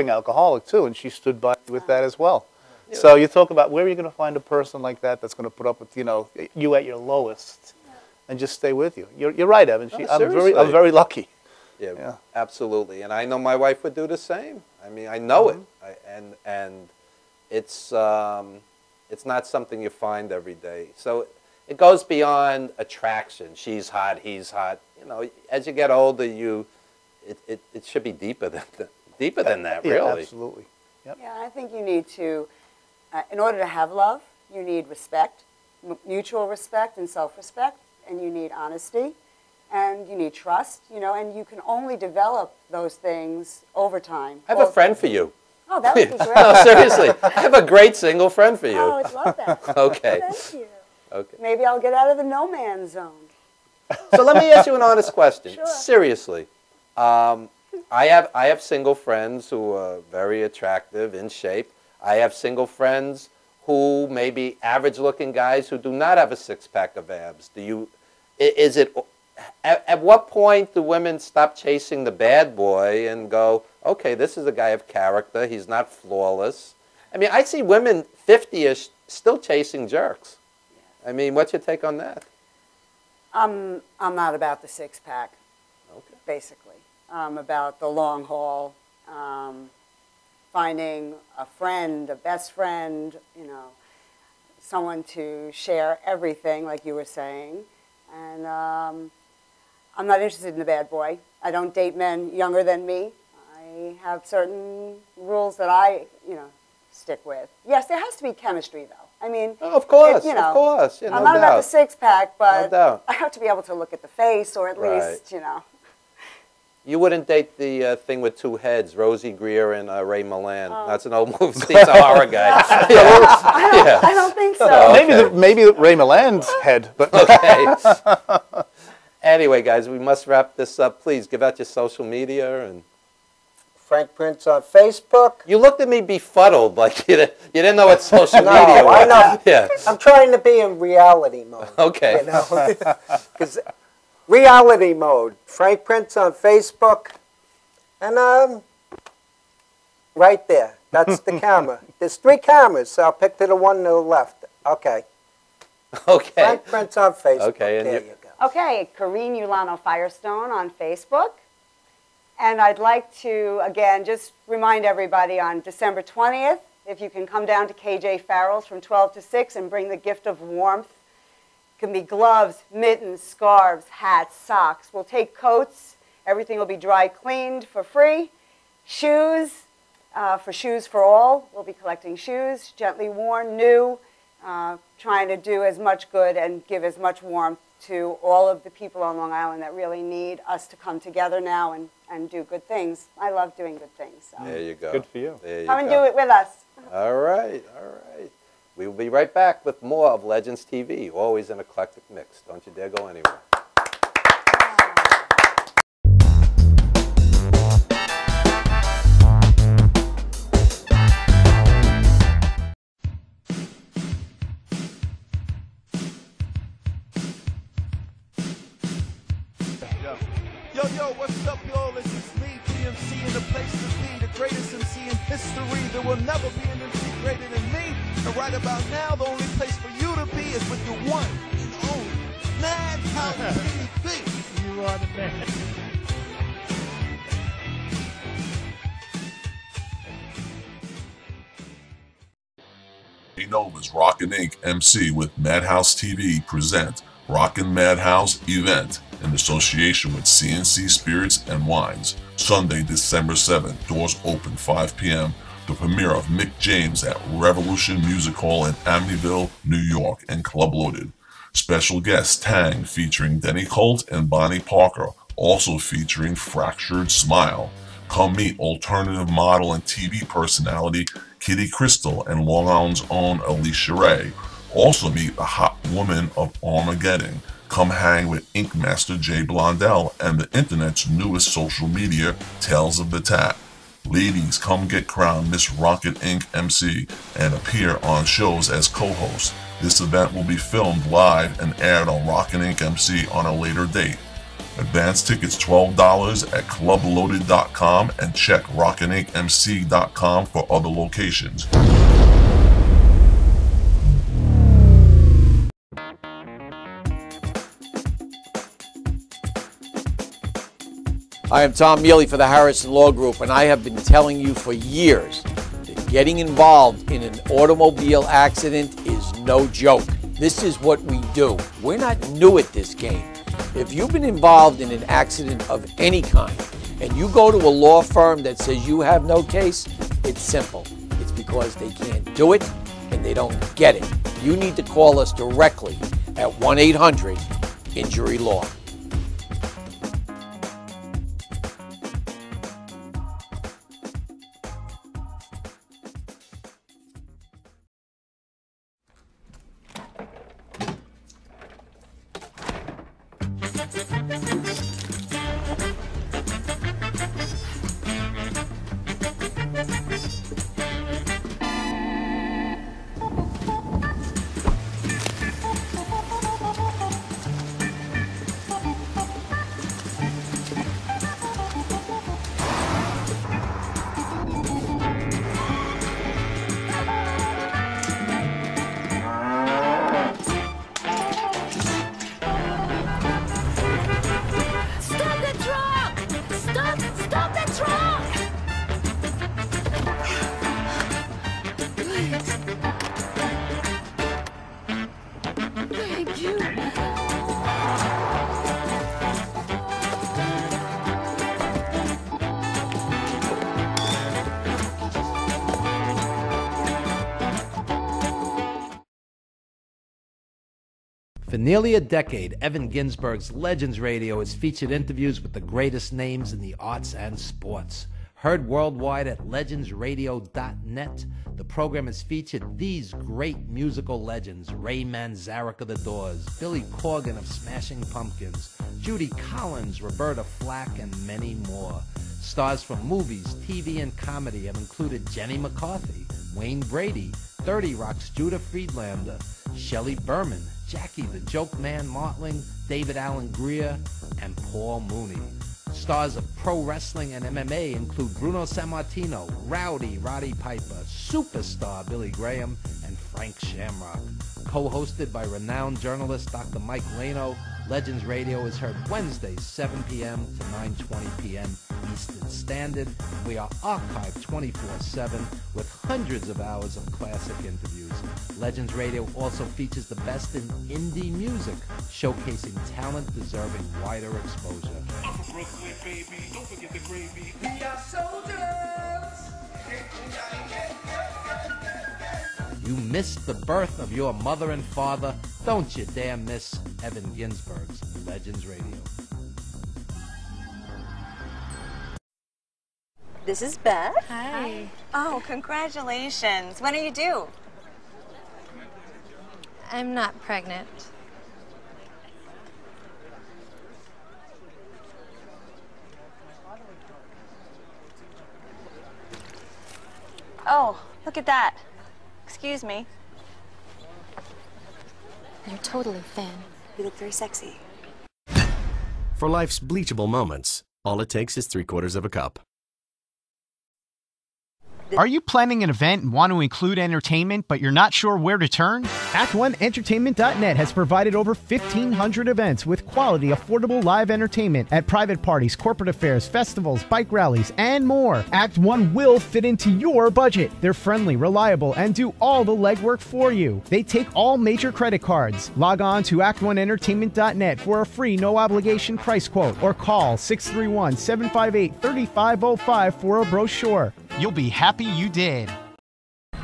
alcoholic too, and she stood by me with that as well. Yeah. So you talk about where are you going to find a person like that that's going to put up with, you know, you at your lowest, and just stay with you. You're right, Evan. I'm very lucky. Yeah, absolutely. And I know my wife would do the same. I mean, I know it. And it's not something you find every day. So it goes beyond attraction. She's hot, he's hot. You know, as you get older, it should be deeper than that, really. Yeah, absolutely. Yep. Yeah, I think you need to, in order to have love, you need respect, mutual respect and self-respect, and you need honesty. And you need trust, you know, and you can only develop those things over time. I have a friend for you. Oh, that would be great. No, seriously. I have a great single friend for you. Oh, I'd love that. Okay. Thank you. Okay. Maybe I'll get out of the no-man zone. So let me ask you an honest question. Sure. Seriously. I have single friends who are very attractive, in shape. I have single friends who may be average-looking guys who do not have a six-pack of abs. At what point do women stop chasing the bad boy and go, okay, this is a guy of character, he's not flawless? I mean, I see women 50-ish still chasing jerks. I mean, what's your take on that? I'm not about the six-pack, okay. Basically. I'm about the long haul, finding a friend, a best friend, you know, someone to share everything, like you were saying. And I'm not interested in the bad boy. I don't date men younger than me. I have certain rules that I, you know, stick with. Yes, there has to be chemistry, though. I mean, of course, you know, of course. Yeah, I'm not about the six-pack, but I have to be able to look at the face, or at least, you know. You wouldn't date the thing with two heads, Rosie Greer and Ray Milland. That's an old movie. He's a horror guy. I don't think so. Okay. Maybe Ray Milland's head. But okay. Anyway, guys, we must wrap this up. Please give out your social media and. Frank Prince on Facebook. You looked at me befuddled, like you didn't know what social media was. No, I know. Yeah. I'm trying to be in reality mode. Okay. You know? 'Cause reality mode. Frank Prince on Facebook. And right there. That's the camera. There's 3 cameras, so I'll pick to the one to the left. Okay. Okay. Frank Prince on Facebook. Okay. And there you go. Okay, Corrine Ulano Firestone on Facebook. And I'd like to, again, just remind everybody on December 20th, if you can come down to KJ Farrell's from 12 to 6 and bring the gift of warmth. It can be gloves, mittens, scarves, hats, socks. We'll take coats. Everything will be dry cleaned for free. Shoes, for Shoes for All. We'll be collecting shoes, gently worn, new, trying to do as much good and give as much warmth to all of the people on Long Island that really need us to come together now and do good things. I love doing good things. So. There you go. Good for you. Come and do it with us. All right, all right. We will be right back with more of Legends TV, always an eclectic mix. Don't you dare go anywhere. Yo, what's up, y'all? This is me, DMC, in the place to be, the greatest MC in history. There will never be an MC greater than me. And right about now, the only place for you to be is with your one and only Madhouse TV. You are the man. Nova's Rockin' Inc. MC with Madhouse TV present Rockin' Madhouse event in association with CNC Spirits and Wines. Sunday, December 7th. Doors open 5 p.m. The premiere of Mick James at Revolution Music Hall in Amityville, New York, and Club Loaded. Special guest Tang featuring Denny Colt and Bonnie Parker, also featuring Fractured Smile. Come meet alternative model and TV personality Kitty Crystal and Long Island's own Alicia Ray. Also meet the hot woman of Armageddon. Come hang with Ink Master Jay Blondell and the internet's newest social media, Tales of the Tap. Ladies, come get crowned Miss Rocket Inc. MC and appear on shows as co-host. This event will be filmed live and aired on Rockin' Inc. MC on a later date. Advance tickets $12 at clubloaded.com and check rockinincmc.com for other locations. I am Tom Mealy for the Harrison Law Group, and I have been telling you for years that getting involved in an automobile accident is no joke. This is what we do. We're not new at this game. If you've been involved in an accident of any kind, and you go to a law firm that says you have no case, it's simple. It's because they can't do it and they don't get it. You need to call us directly at 1-800-INJURY-LAW. For nearly a decade, Evan Ginsburg's Legends Radio has featured interviews with the greatest names in the arts and sports. Heard worldwide at legendsradio.net, the program has featured these great musical legends: Ray Manzarek of The Doors, Billy Corgan of Smashing Pumpkins, Judy Collins, Roberta Flack, and many more. Stars from movies, TV, and comedy have included Jenny McCarthy, Wayne Brady, 30 Rock's Judah Friedlander, Shelley Berman, Jackie the Joke Man Martling, David Allen Greer, and Paul Mooney. Stars of pro wrestling and MMA include Bruno Sammartino, Rowdy Roddy Piper, Superstar Billy Graham, and Frank Shamrock. Co-hosted by renowned journalist Dr. Mike Leno, Legends Radio is heard Wednesdays 7 p.m. to 9:20 p.m. Eastern Standard. We are archived 24/7 with hundreds of hours of classic interviews. Legends Radio also features the best in indie music, showcasing talent deserving wider exposure. Brooklyn, baby, don't forget the gravy. We are soldiers. You missed the birth of your mother and father. Don't you dare miss Evan Ginsburg's Legends Radio. This is Beth. Hi. Oh, congratulations. When are you due? I'm not pregnant. Oh, look at that. Excuse me. You're totally thin. You look very sexy. For life's bleachable moments, all it takes is 3/4 cup. Are you planning an event and want to include entertainment, but you're not sure where to turn? Act1Entertainment.net has provided over 1,500 events with quality, affordable live entertainment at private parties, corporate affairs, festivals, bike rallies, and more. Act 1 will fit into your budget. They're friendly, reliable, and do all the legwork for you. They take all major credit cards. Log on to Act1Entertainment.net for a free, no-obligation price quote, or call 631-758-3505 for a brochure. You'll be happy you did. Guys,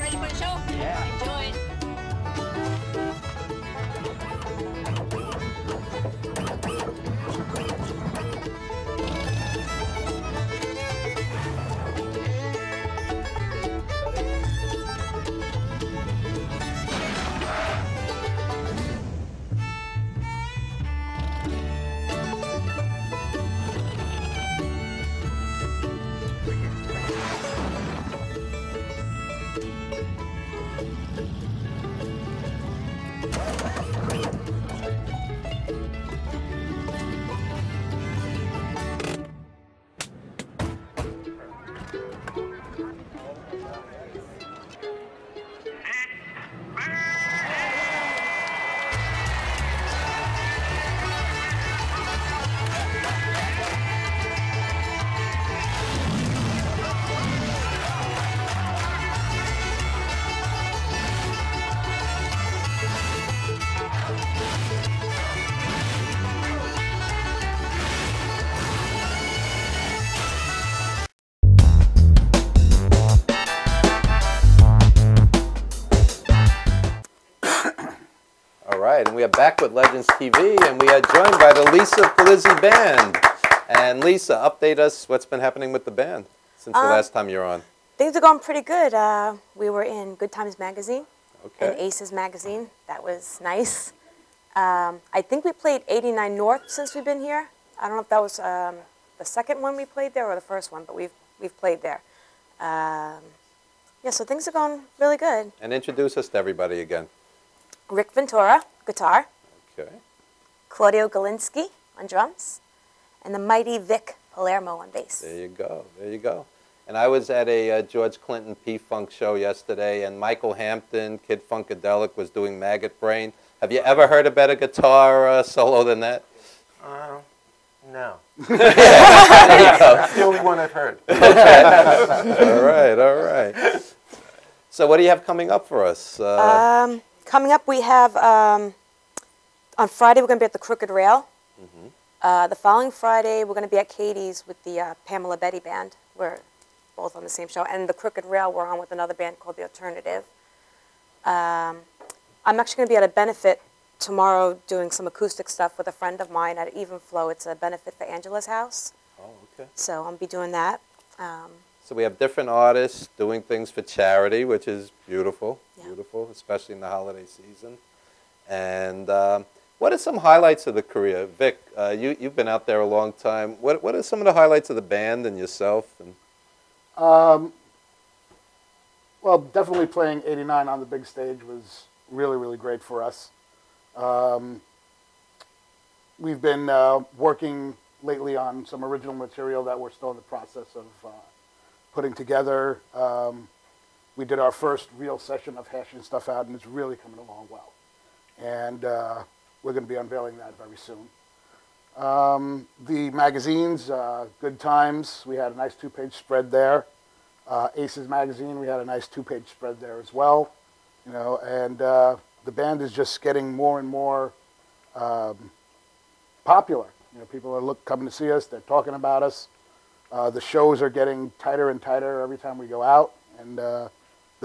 ready for the show? Yeah. Enjoy. And we are back with Legends TV, and we are joined by the Lisa Polizzi Band. And Lisa, update us what's been happening with the band since the last time you were on. Things are going pretty good. We were in Good Times Magazine and Okay. Aces Magazine. That was nice. I think we played 89 North since we've been here. I don't know if that was the second one we played there or the first one, but we've played there. Yeah, so things are going really good. And introduce us to everybody again. Rick Ventura, guitar. Okay. Claudio Galinsky on drums. And the mighty Vic Palermo on bass. There you go. There you go. And I was at a George Clinton P-Funk show yesterday, and Michael Hampton, Kid Funkadelic, was doing Maggot Brain. Have you ever heard a better guitar solo than that? No. There you go. That's the only one I've heard. Okay. All right, all right. So what do you have coming up for us? Coming up, we have, on Friday, we're going to be at the Crooked Rail. The following Friday, we're going to be at Katie's with the Pamela Betty Band. We're both on the same show. And the Crooked Rail, we're on with another band called The Alternative. I'm actually going to be at a benefit tomorrow doing some acoustic stuff with a friend of mine at Even Flow. It's a benefit for Angela's house. Oh, okay. So I'll be doing that. So we have different artists doing things for charity, which is beautiful, beautiful, especially in the holiday season. And what are some highlights of the career? Vic, you've been out there a long time. What are some of the highlights of the band and yourself? And well, definitely playing 89 on the big stage was really, really great for us. We've been working lately on some original material that we're still in the process of putting together. We did our first real session of hashing stuff out, and it's really coming along well. And we're going to be unveiling that very soon. The magazines, Good Times, we had a nice 2-page spread there. Aces magazine, we had a nice 2-page spread there as well. You know, and the band is just getting more and more popular. You know, people are coming to see us. They're talking about us. The shows are getting tighter and tighter every time we go out, and the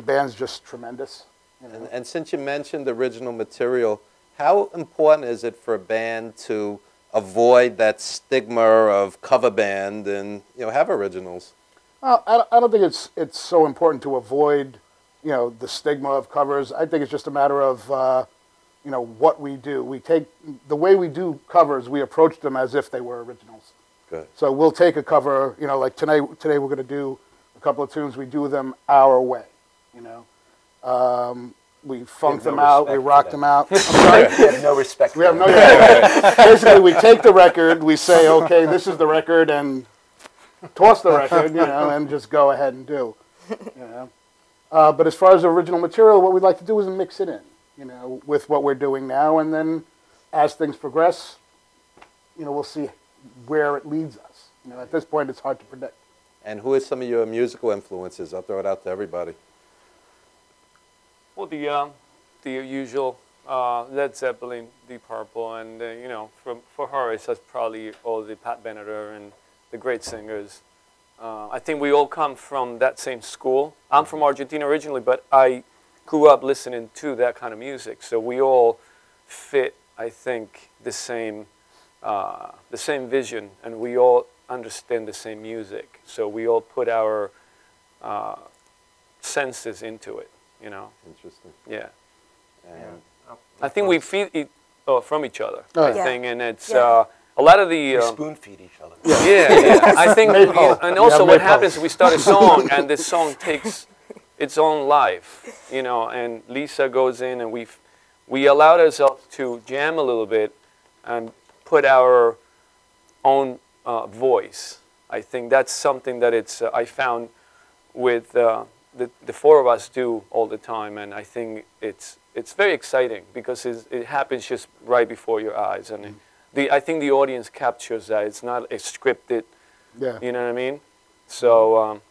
band's just tremendous. You know? And since you mentioned original material, how important is it for a band to avoid that stigma of cover band and have originals? Well, I don't think it's so important to avoid the stigma of covers. I think it's just a matter of what we do. We take the way we do covers. We approach them as if they were originals. Good. So we'll take a cover. Like today we're going to do a couple of tunes. We do them our way. We funk them out. We rock them out. I'm sorry? We have no respect. We have no respect. Basically, we take the record. We say, okay, this is the record, and toss the record, and just go ahead and do. But as far as original material, what we'd like to do is mix it in, with what we're doing now, and then as things progress, we'll see where it leads us. At this point, it's hard to predict. And who are some of your musical influences? I'll throw it out to everybody. Well, the usual Led Zeppelin, Deep Purple, and for her, it's just probably all the Pat Benatar and the great singers. I think we all come from that same school. I'm from Argentina originally, but I grew up listening to that kind of music. So we all fit, I think, the same vision, and we all understand the same music. So we all put our senses into it. Interesting. Yeah. And I think we feed it from each other. Oh, I yeah. think, and it's a lot of the We spoon feed each other. yeah. I think, Maypole. and also Yeah, what Maypole. happens is we start a song, and this song takes its own life, and Lisa goes in, and we allowed ourselves to jam a little bit and put our own voice. I think that's something that I found with the four of us do all the time, and I think it's very exciting because it happens just right before your eyes, and I think the audience captures that. It's not a scripted, you know what I mean? So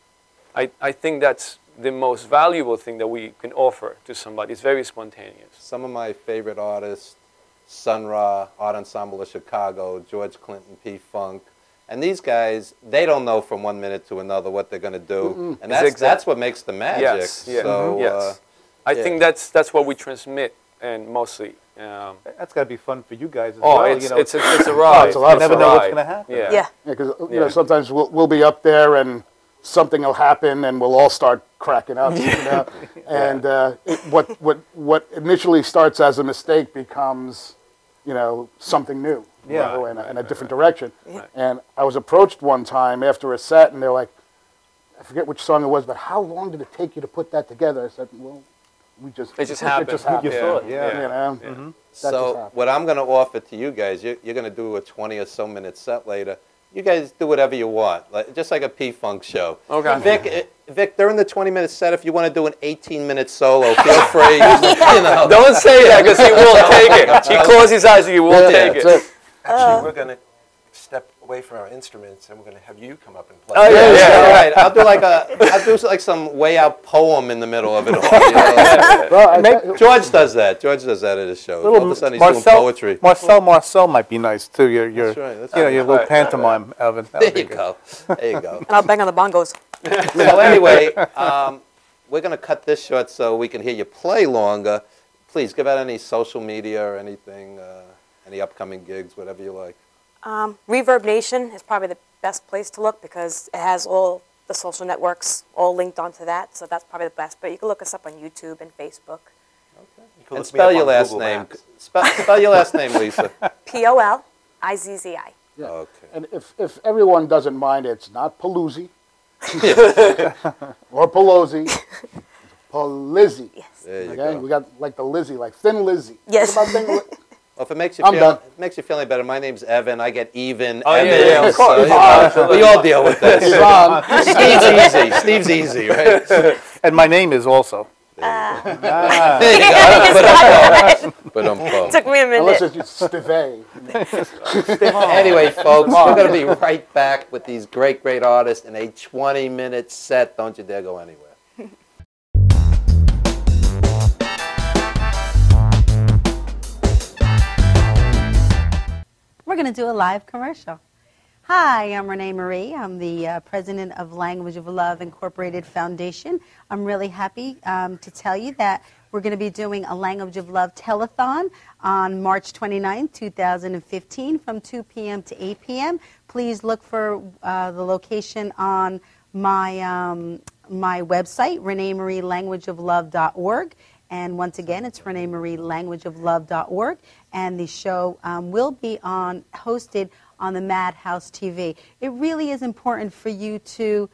I think that's the most valuable thing that we can offer to somebody. It's very spontaneous. Some of my favorite artists, Sun Ra, Art Ensemble of Chicago, George Clinton, P-Funk, and these guys, they don't know from one minute to another what they're going to do, and that's what makes the magic. Yes, yeah. So, yes. I think that's what we transmit, and mostly. That's got to be fun for you guys as Oh, well. it's a ride. It's a lot. You never know what's going to happen. Yeah. Because sometimes we'll be up there and something will happen and we'll all start cracking up. And what initially starts as a mistake becomes, something new. In a different direction. And I was approached one time after a set, and they're like, I forget which song it was, but how long did it take you to put that together? I said, well, it just happened. You saw it, So what I'm going to offer to you guys, you're going to do a 20 or so minute set later. You guys do whatever you want, just like a P-Funk show. Okay. Vic, during the 20-minute set, if you want to do an 18-minute solo, feel free. Don't say that, because he won't take it. He closes his eyes and he won't take it. Actually, we're going to step away from our instruments, and we're going to have you come up and play. Oh yeah, right. I'll do like some way out poem in the middle of it all. George does that. George does that at his show. All of a sudden he's doing poetry. Marcel might be nice too. Your little pantomime, Evan. There you go. There you go. And I'll bang on the bongos. So anyway, we're going to cut this short so we can hear you play longer. Please give out any social media or anything, any upcoming gigs, whatever you like. Reverb Nation is probably the best place to look because it has all the social networks all linked onto that, so that's probably the best. But you can look us up on YouTube and Facebook. Okay. And spell your last name. Spell your last name, Lisa. Polizzi. Yeah. Okay. And if everyone doesn't mind, it's not Polizzi or Pelosi. It's Polizzi. Yes. There you Okay, go. we got like the Lizzie, like Thin Lizzy. Yes. What about Well, if it makes you I'm feel, done. it makes you feel any better, my name's Evan. I get even. Oh, Evan, yeah, of course. we all deal with this. Steve's easy. Steve's easy, right? And my name is also. There you go. But Took me a minute. Unless it's just Steve. Anyway, folks, we're going to be right back with these great, great artists in a 20-minute set. Don't you dare go anywhere. We're going to do a live commercial. Hi, I'm Renee Marie. I'm the president of Language of Love Incorporated Foundation. I'm really happy to tell you that we're going to be doing a Language of Love telethon on March 29, 2015 from 2 p.m. to 8 p.m. Please look for the location on my website, ReneeMarieLanguageOfLove.org. And once again, it's ReneeMarieLanguageOfLove.org. And the show will be hosted on the Madhouse TV. It really is important for you to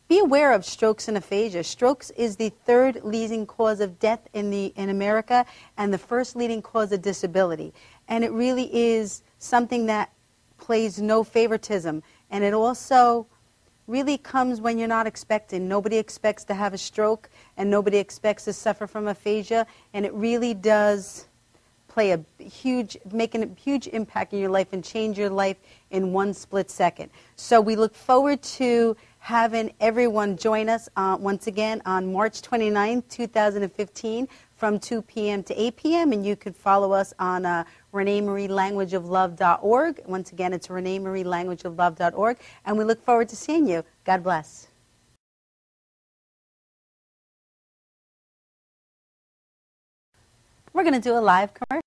be aware of strokes and aphasia. Strokes is the third leading cause of death in America and the first leading cause of disability. And it really is something that plays no favoritism. And it also really comes when you're not expecting. Nobody expects to have a stroke, and nobody expects to suffer from aphasia, and it really does play make a huge impact in your life and change your life in one split second. So we look forward to having everyone join us once again on March 29, 2015 from 2 p.m. to 8 p.m. And you can follow us on ReneeMarieLanguageOfLove.org. Once again, it's ReneeMarieLanguageOfLove.org. And we look forward to seeing you. God bless. We're going to do a live commercial.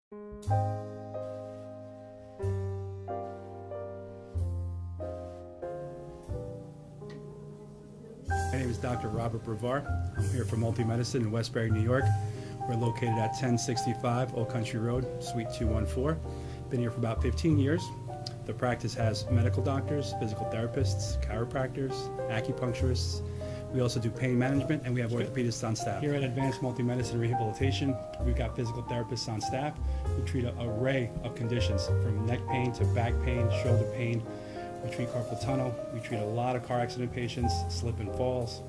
My name is Dr. Robert Brevard. I'm here for Multi-Medicine in Westbury, New York. We're located at 1065 Old Country Road, Suite 214. Been here for about 15 years. The practice has medical doctors, physical therapists, chiropractors, acupuncturists. We also do pain management, and we have orthopedists on staff. Here at Advanced Multi-Medicine Rehabilitation, we've got physical therapists on staff who treat an array of conditions, from neck pain to back pain, shoulder pain. We treat carpal tunnel. We treat a lot of car accident patients, slip and falls.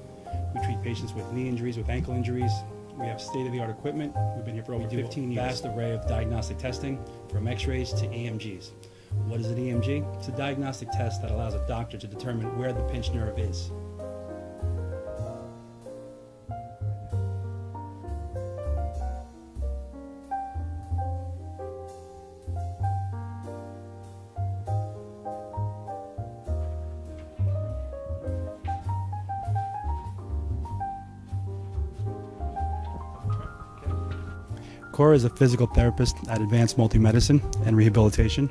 We treat patients with knee injuries, with ankle injuries. We have state-of-the-art equipment. We've been here for over 15 years. Vast array of diagnostic testing, from x-rays to EMGs. What is an EMG? It's a diagnostic test that allows a doctor to determine where the pinched nerve is. Cora is a physical therapist at Advanced Multi-Medicine and Rehabilitation.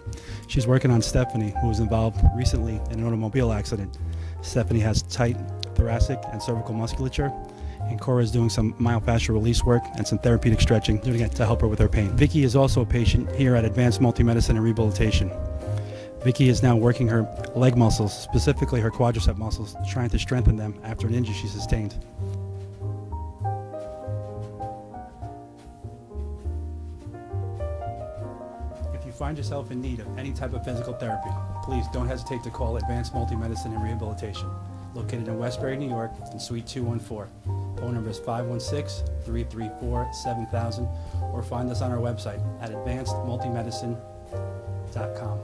She's working on Stephanie, who was involved recently in an automobile accident. Stephanie has tight thoracic and cervical musculature, and Cora is doing some myofascial release work and some therapeutic stretching, doing it to help her with her pain. Vicky is also a patient here at Advanced Multi-Medicine and Rehabilitation. Vicky is now working her leg muscles, specifically her quadricep muscles, trying to strengthen them after an injury she sustained. If you find yourself in need of any type of physical therapy, please don't hesitate to call Advanced Multi-Medicine and Rehabilitation, located in Westbury, New York, in Suite 214. Phone number is 516-334-7000, or find us on our website at advancedmultimedicine.com.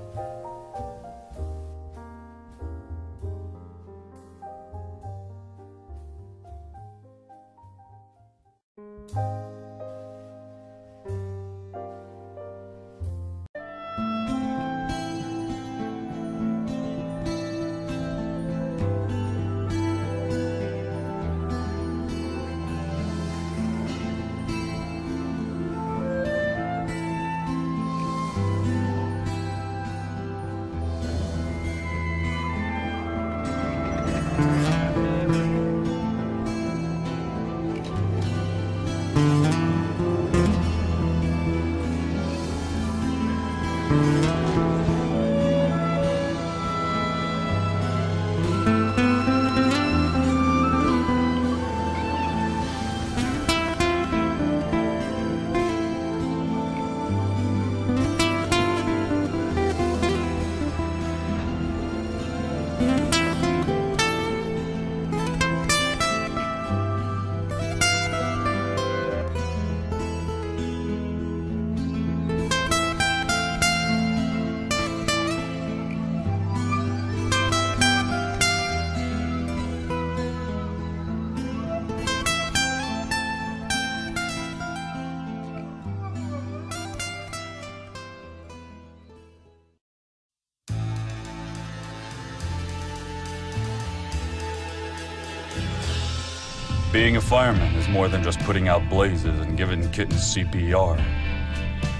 Being a fireman is more than just putting out blazes and giving kittens CPR.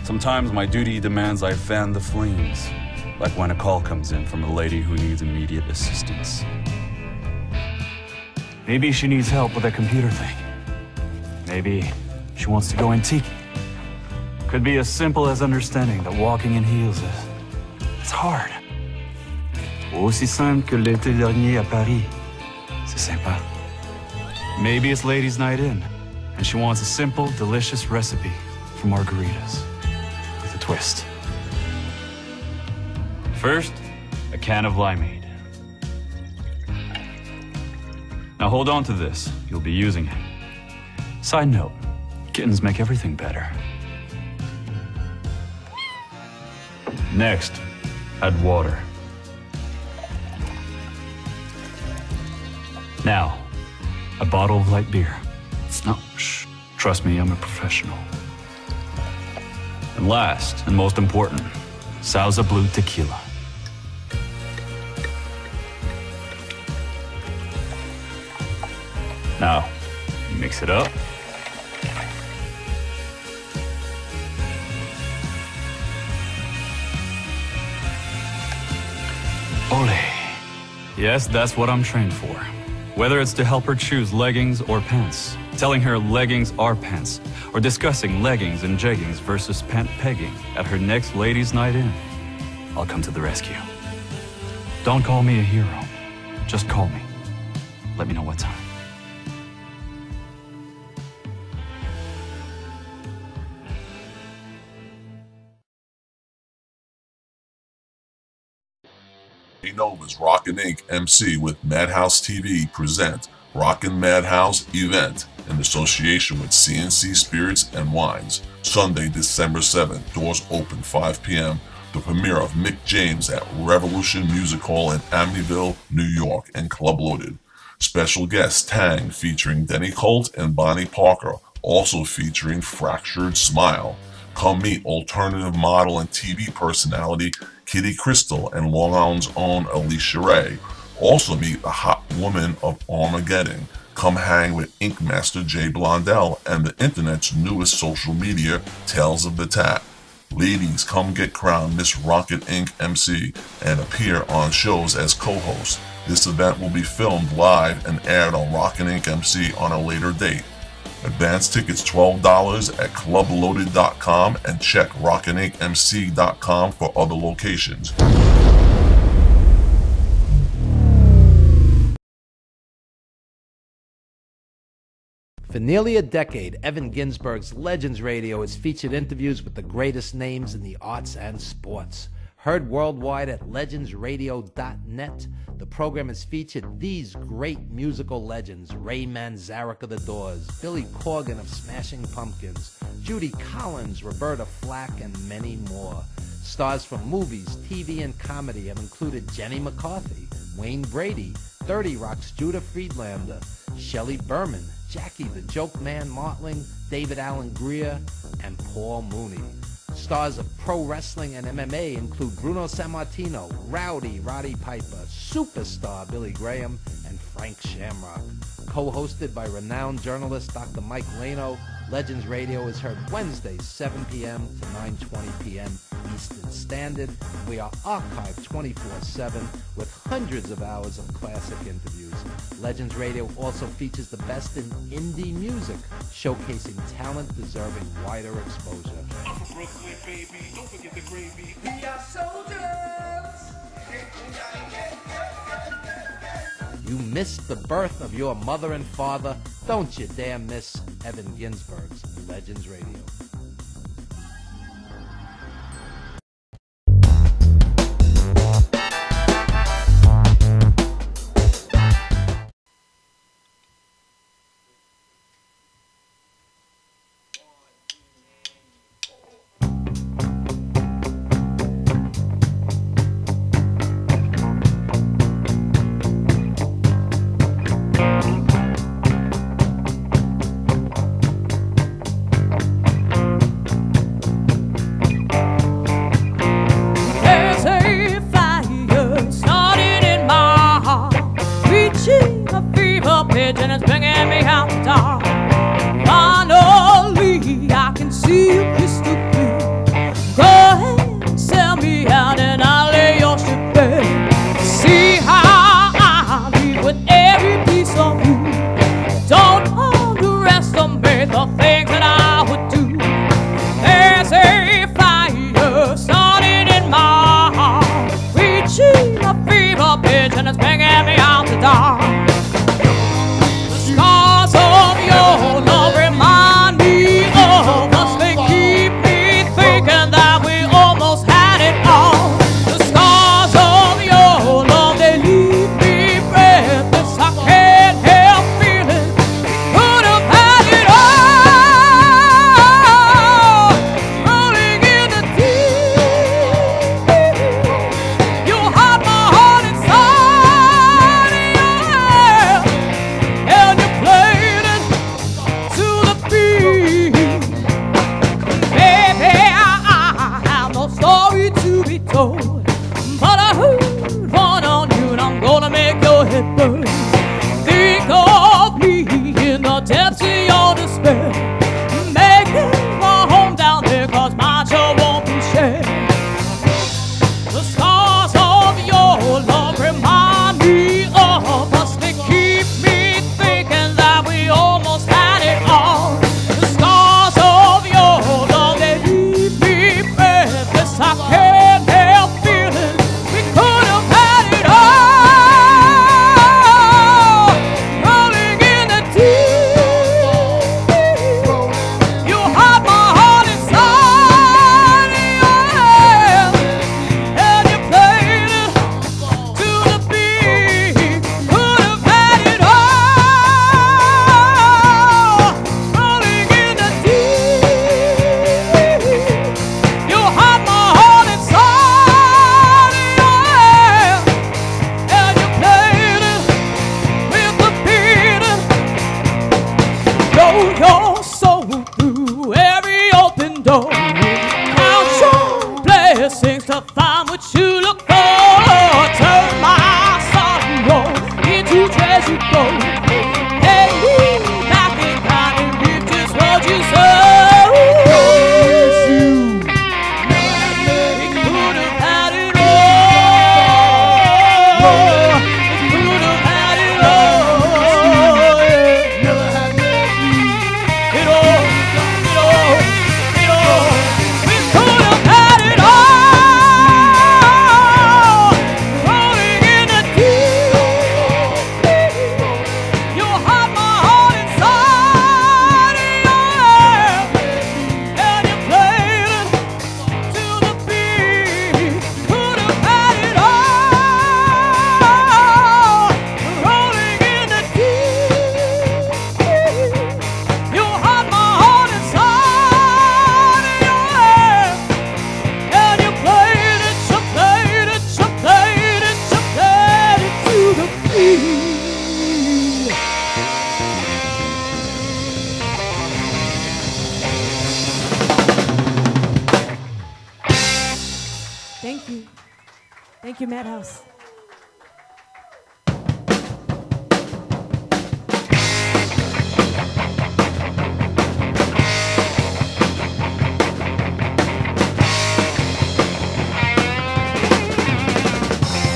Sometimes my duty demands I fan the flames, like when a call comes in from a lady who needs immediate assistance. Maybe she needs help with a computer thing. Maybe she wants to go antique. Could be as simple as understanding that walking in heels it's hard. Aussi simple que l'été dernier à Paris. C'est sympa. Maybe it's ladies' night in, and she wants a simple, delicious recipe for margaritas with a twist. First, a can of limeade. Now hold on to this. You'll be using it. Side note, kittens make everything better. Next, add water. Now, a bottle of light beer. No, shh. Trust me, I'm a professional. And last, and most important, Sauza Blue tequila. Now, mix it up. Ole. Yes, that's what I'm trained for. Whether it's to help her choose leggings or pants, telling her leggings are pants, or discussing leggings and jeggings versus pant pegging at her next ladies' night in, I'll come to the rescue. Don't call me a hero. Just call me. Let me know what time. Nova's Rockin' Inc. MC with Madhouse TV present Rockin' Madhouse event in association with CNC Spirits and Wines. Sunday, December 7th. Doors open 5 p.m. The premiere of Mick James at Revolution Music Hall in Amityville, New York, and Club Loaded. Special guest Tang featuring Denny Colt and Bonnie Parker, also featuring Fractured Smile. Come meet alternative model and TV personality Kitty Crystal and Long Island's own Alicia Ray. Also meet the hot woman of Armageddon. Come hang with Ink Master Jay Blondell and the internet's newest social media, Tales of the Tap. Ladies, come get crowned Miss Rocket Inc. MC and appear on shows as co-host. This event will be filmed live and aired on Rockin' Inc. MC on a later date. Advance tickets $12 at clubloaded.com and check rockinincmc.com for other locations. For nearly a decade, Evan Ginsburg's Legends Radio has featured interviews with the greatest names in the arts and sports. Heard worldwide at legendsradio.net, the program has featured these great musical legends: Ray Manzarek of The Doors, Billy Corgan of Smashing Pumpkins, Judy Collins, Roberta Flack, and many more. Stars from movies, TV, and comedy have included Jenny McCarthy, Wayne Brady, 30 Rock's Judah Friedlander, Shelley Berman, Jackie the Joke Man Martling, David Allen Greer, and Paul Mooney. Stars of pro wrestling and MMA include Bruno Sammartino, Rowdy Roddy Piper, Superstar Billy Graham, and Frank Shamrock. Co-hosted by renowned journalist Dr. Mike Lano, Legends Radio is heard Wednesdays 7 p.m. to 9:20 p.m. Eastern Standard. We are archived 24/7 with hundreds of hours of classic interviews. Legends Radio also features the best in indie music, showcasing talent deserving wider exposure. Brooklyn, baby, don't forget the gravy. We are soldiers. You missed the birth of your mother and father. Don't you dare miss Evan Ginsburg's Legends Radio. Fever pigeon is bringing me out the dark. Finally, I can see you crystal clear. Go ahead, sell me out and I'll lay your ship bare. See how I leave with every piece of you. Don't underestimate the things that I would do. There's a fire starting in my heart, reaching a fever pitch and it's bringing me out the dark. The scars of your love remind me of us. They keep me thinking that we almost had it all. The scars of your love, they leave me breathless. I can't help feeling we could have had it all. Rolling in the deep, you hide my heart inside of your hand, and you played it to the beat. Baby, I have no story to be told, but I heard one on you and I'm gonna make your head burn. Think of me in the depths of your despair, making my home down there 'cause mine sure won't be shared. The scars of your love remind me of us. They keep me thinking that we almost had it all. The scars of your love, they leave me breathless. I can't help feeling we could have had it all. Rolling in the deep, you hide my heart inside of your hand, and you played it to the beat. Could have had it all. Rolling in the deep, you hide my heart inside of your hand, and you played it with the beating. Know your soul through every open door. Count your blessings to find what you look for. Turn my sorrow into treasure gold. Hey, back in time and reap just what you sow. Promise you, we could have had it all. We could have had it all. Never had it all. It all. We could have had it all. Rolling in the deep, you hide my heart inside of your hand, and you played it to the beat. Could have had it all. Rolling in the deep, you hide my heart inside of your hand, and you played it, you played it, you played it, you played it to the beat. Thank you. Thank you, Madhouse.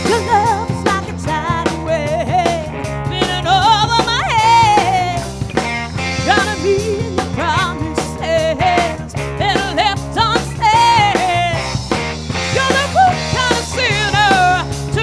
Your love is like a tidal wave, spinning over my head, drowning me in your promises that are left unsaid. You're the root kind of sinner to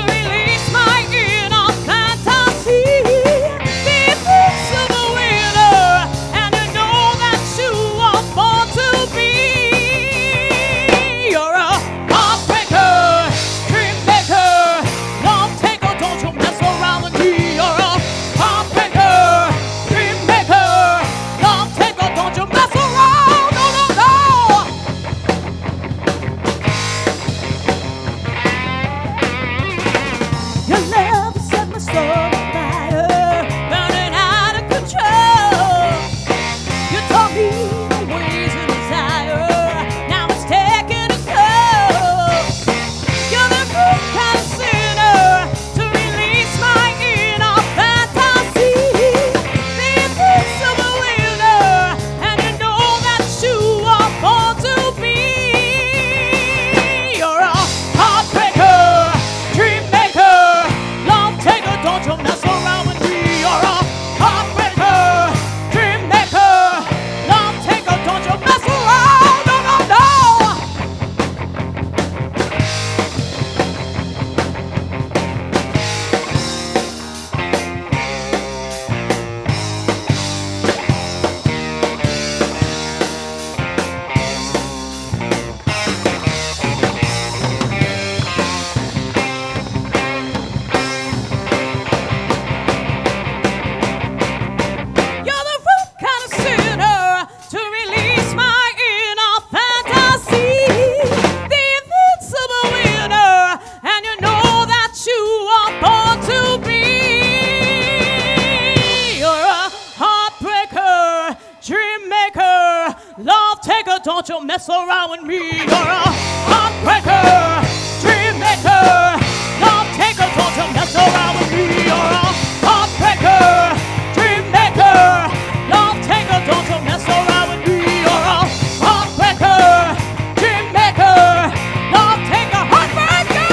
taker, don't you mess around with me. You're a heartbreaker, dream maker. Love taker, don't you mess around with me. You're a heartbreaker, dream maker. Love taker, don't you mess around with me. You're a heartbreaker, dream maker. Love taker, heartbreaker.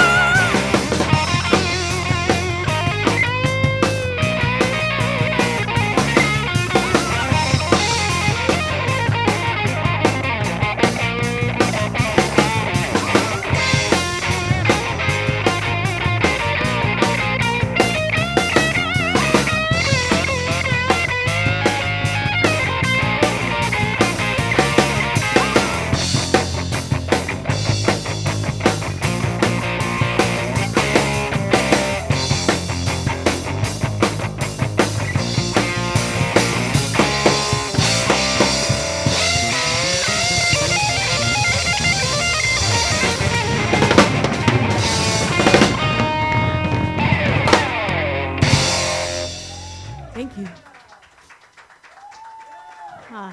Thank you.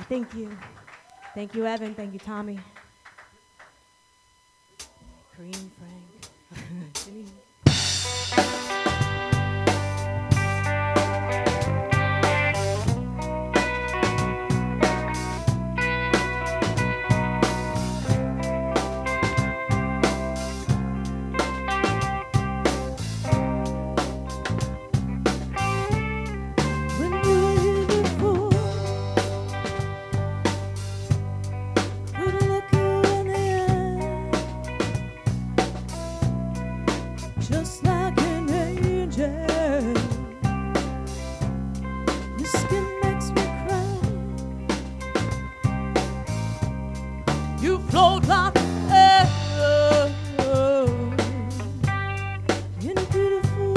Thank you. Thank you, Evan. Thank you, Tommy. Kareem, Frank. Jimmy. Just like an angel, your skin makes me cry. You float like air in a beautiful,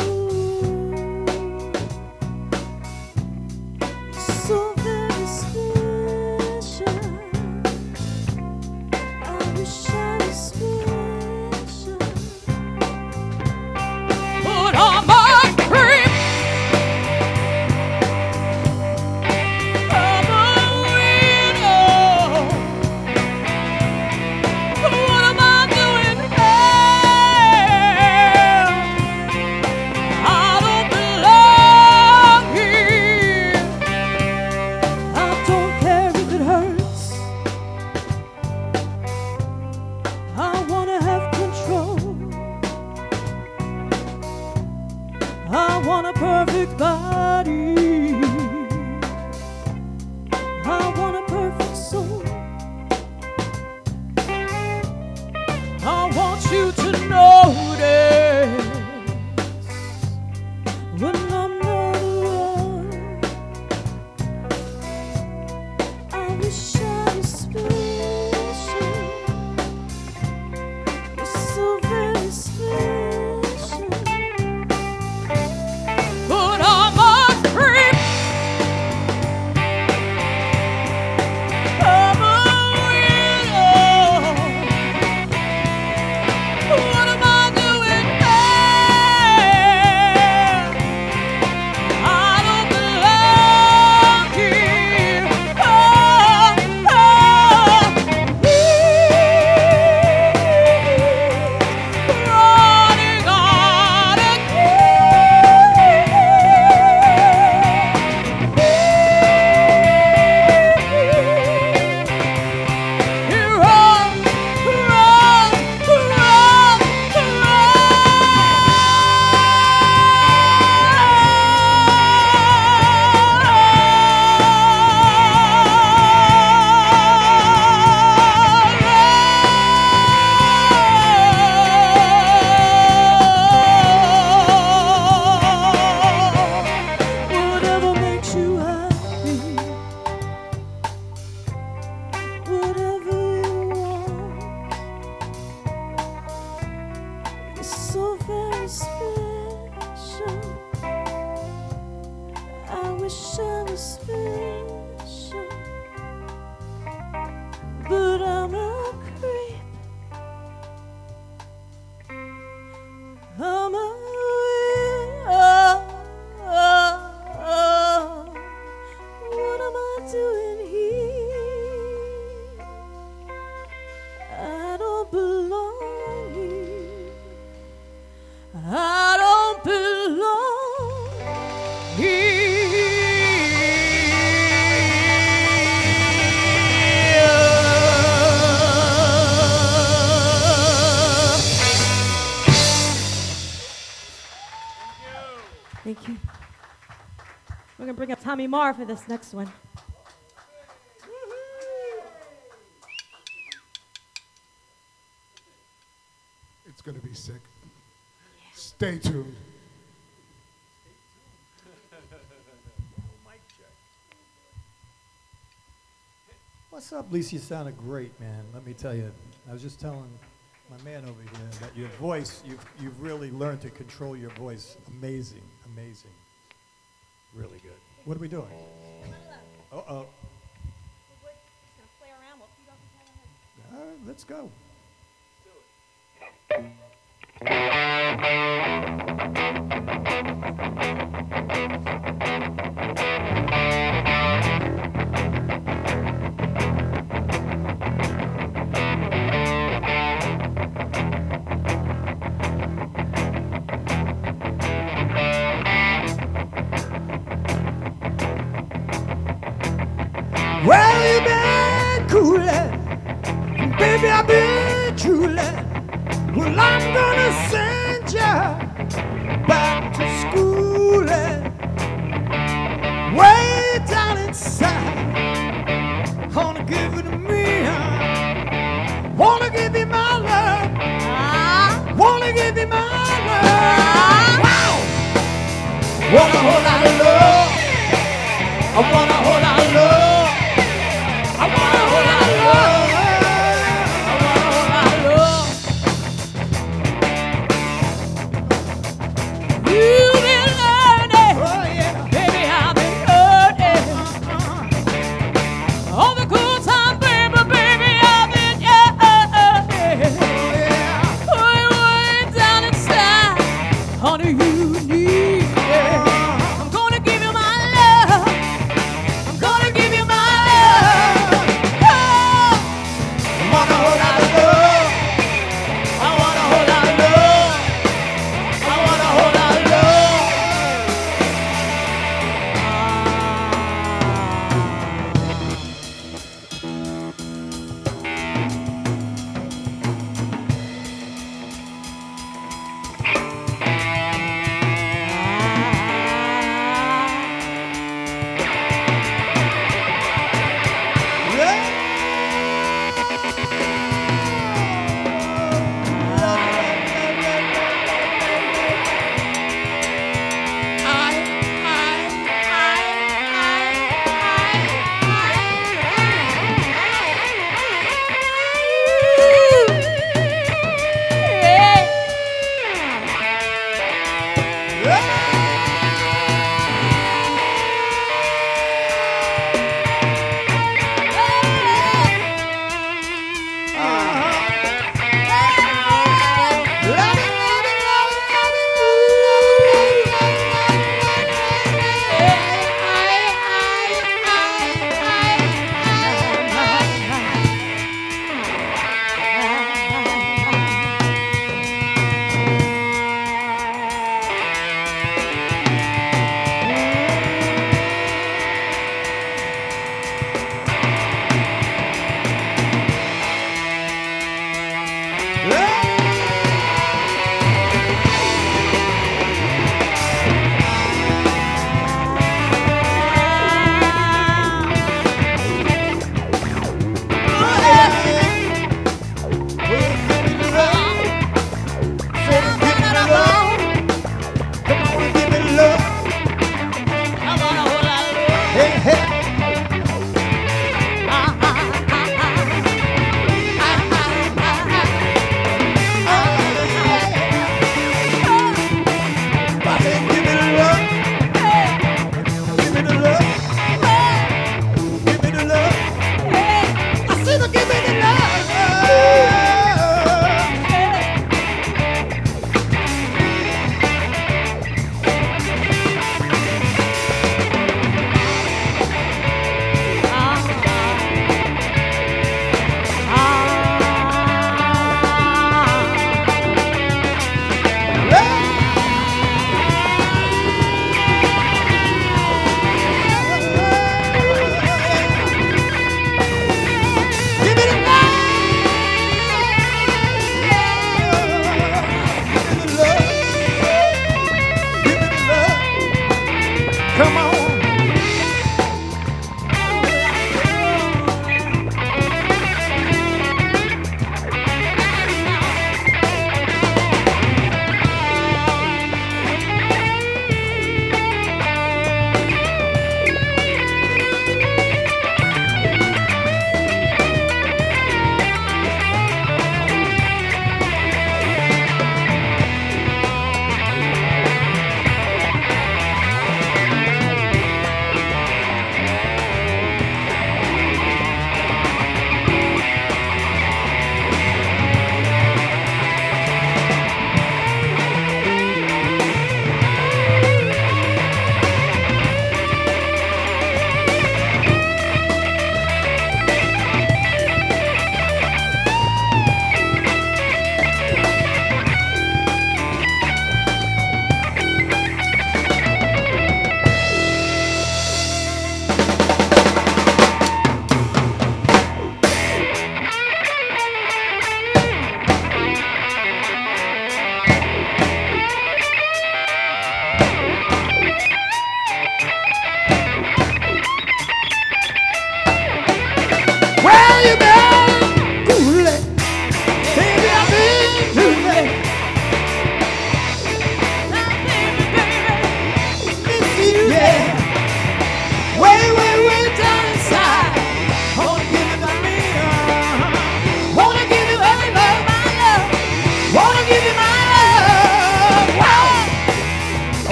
so very special. I wish I was special. Put on my cream. I'm a weirdo. What am I doing here? I don't belong here. I don't care if it hurts. I wanna have control. I want a perfect body. I want a perfect soul. I want you to notice when I'm not around. I wish I was special. You're so very special. Put on my cream. I'm a weirdo. What am I doing here? I don't belong here. Running on whatever makes you happy, whatever you want. You're so very special. I wish I was special, but I'm a creep. I'm a what am I doing here? Tommy Marr for this next one. It's going to be sick. Stay tuned. What's up, Lisa? You sounded great, man. Let me tell you. I was just telling my man over here that your voice, you've really learned to control your voice. Amazing, amazing. Really good. What are we doing? Uh-oh. All right, let's go. Well, you been coolin', baby, I've been choolin'. Well, I'm gonna send ya back to schoolin', way down inside. Wanna give it to me, huh? Wanna give you my love. Wanna give you my love. Wow! Want a whole lot of love. I want a whole lot of love. I'm gonna give you my love. I'm gonna give you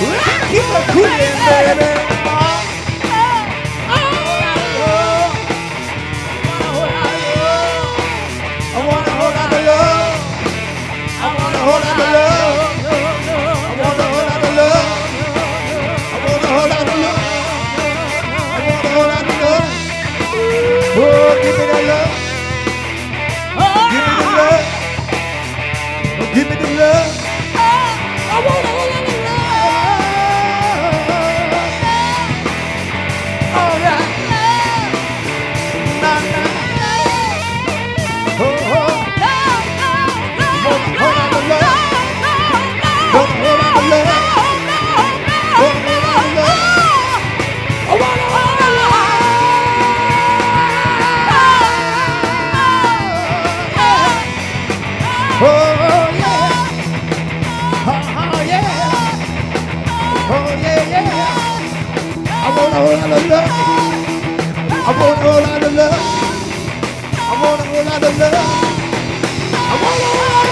Keep on cooling, baby. I want a whole lot of love. I want a whole lot of love. I want a whole lot of love. I want a whole lot of love. I want a whole lot of love. Oh, give me that love. Give me the love. Oh, give me the love. I want a whole lot of love. All right. Nah, nah. Oh, oh. Want a whole lot of love. Want a whole lot of love. Want a whole lot of love. I want a whole lot of love. Oh, yeah. Oh, yeah. Oh, yeah, yeah. I want a whole lot of love. I want a whole lot of love. I want a whole lot of love. I want a whole lot of love.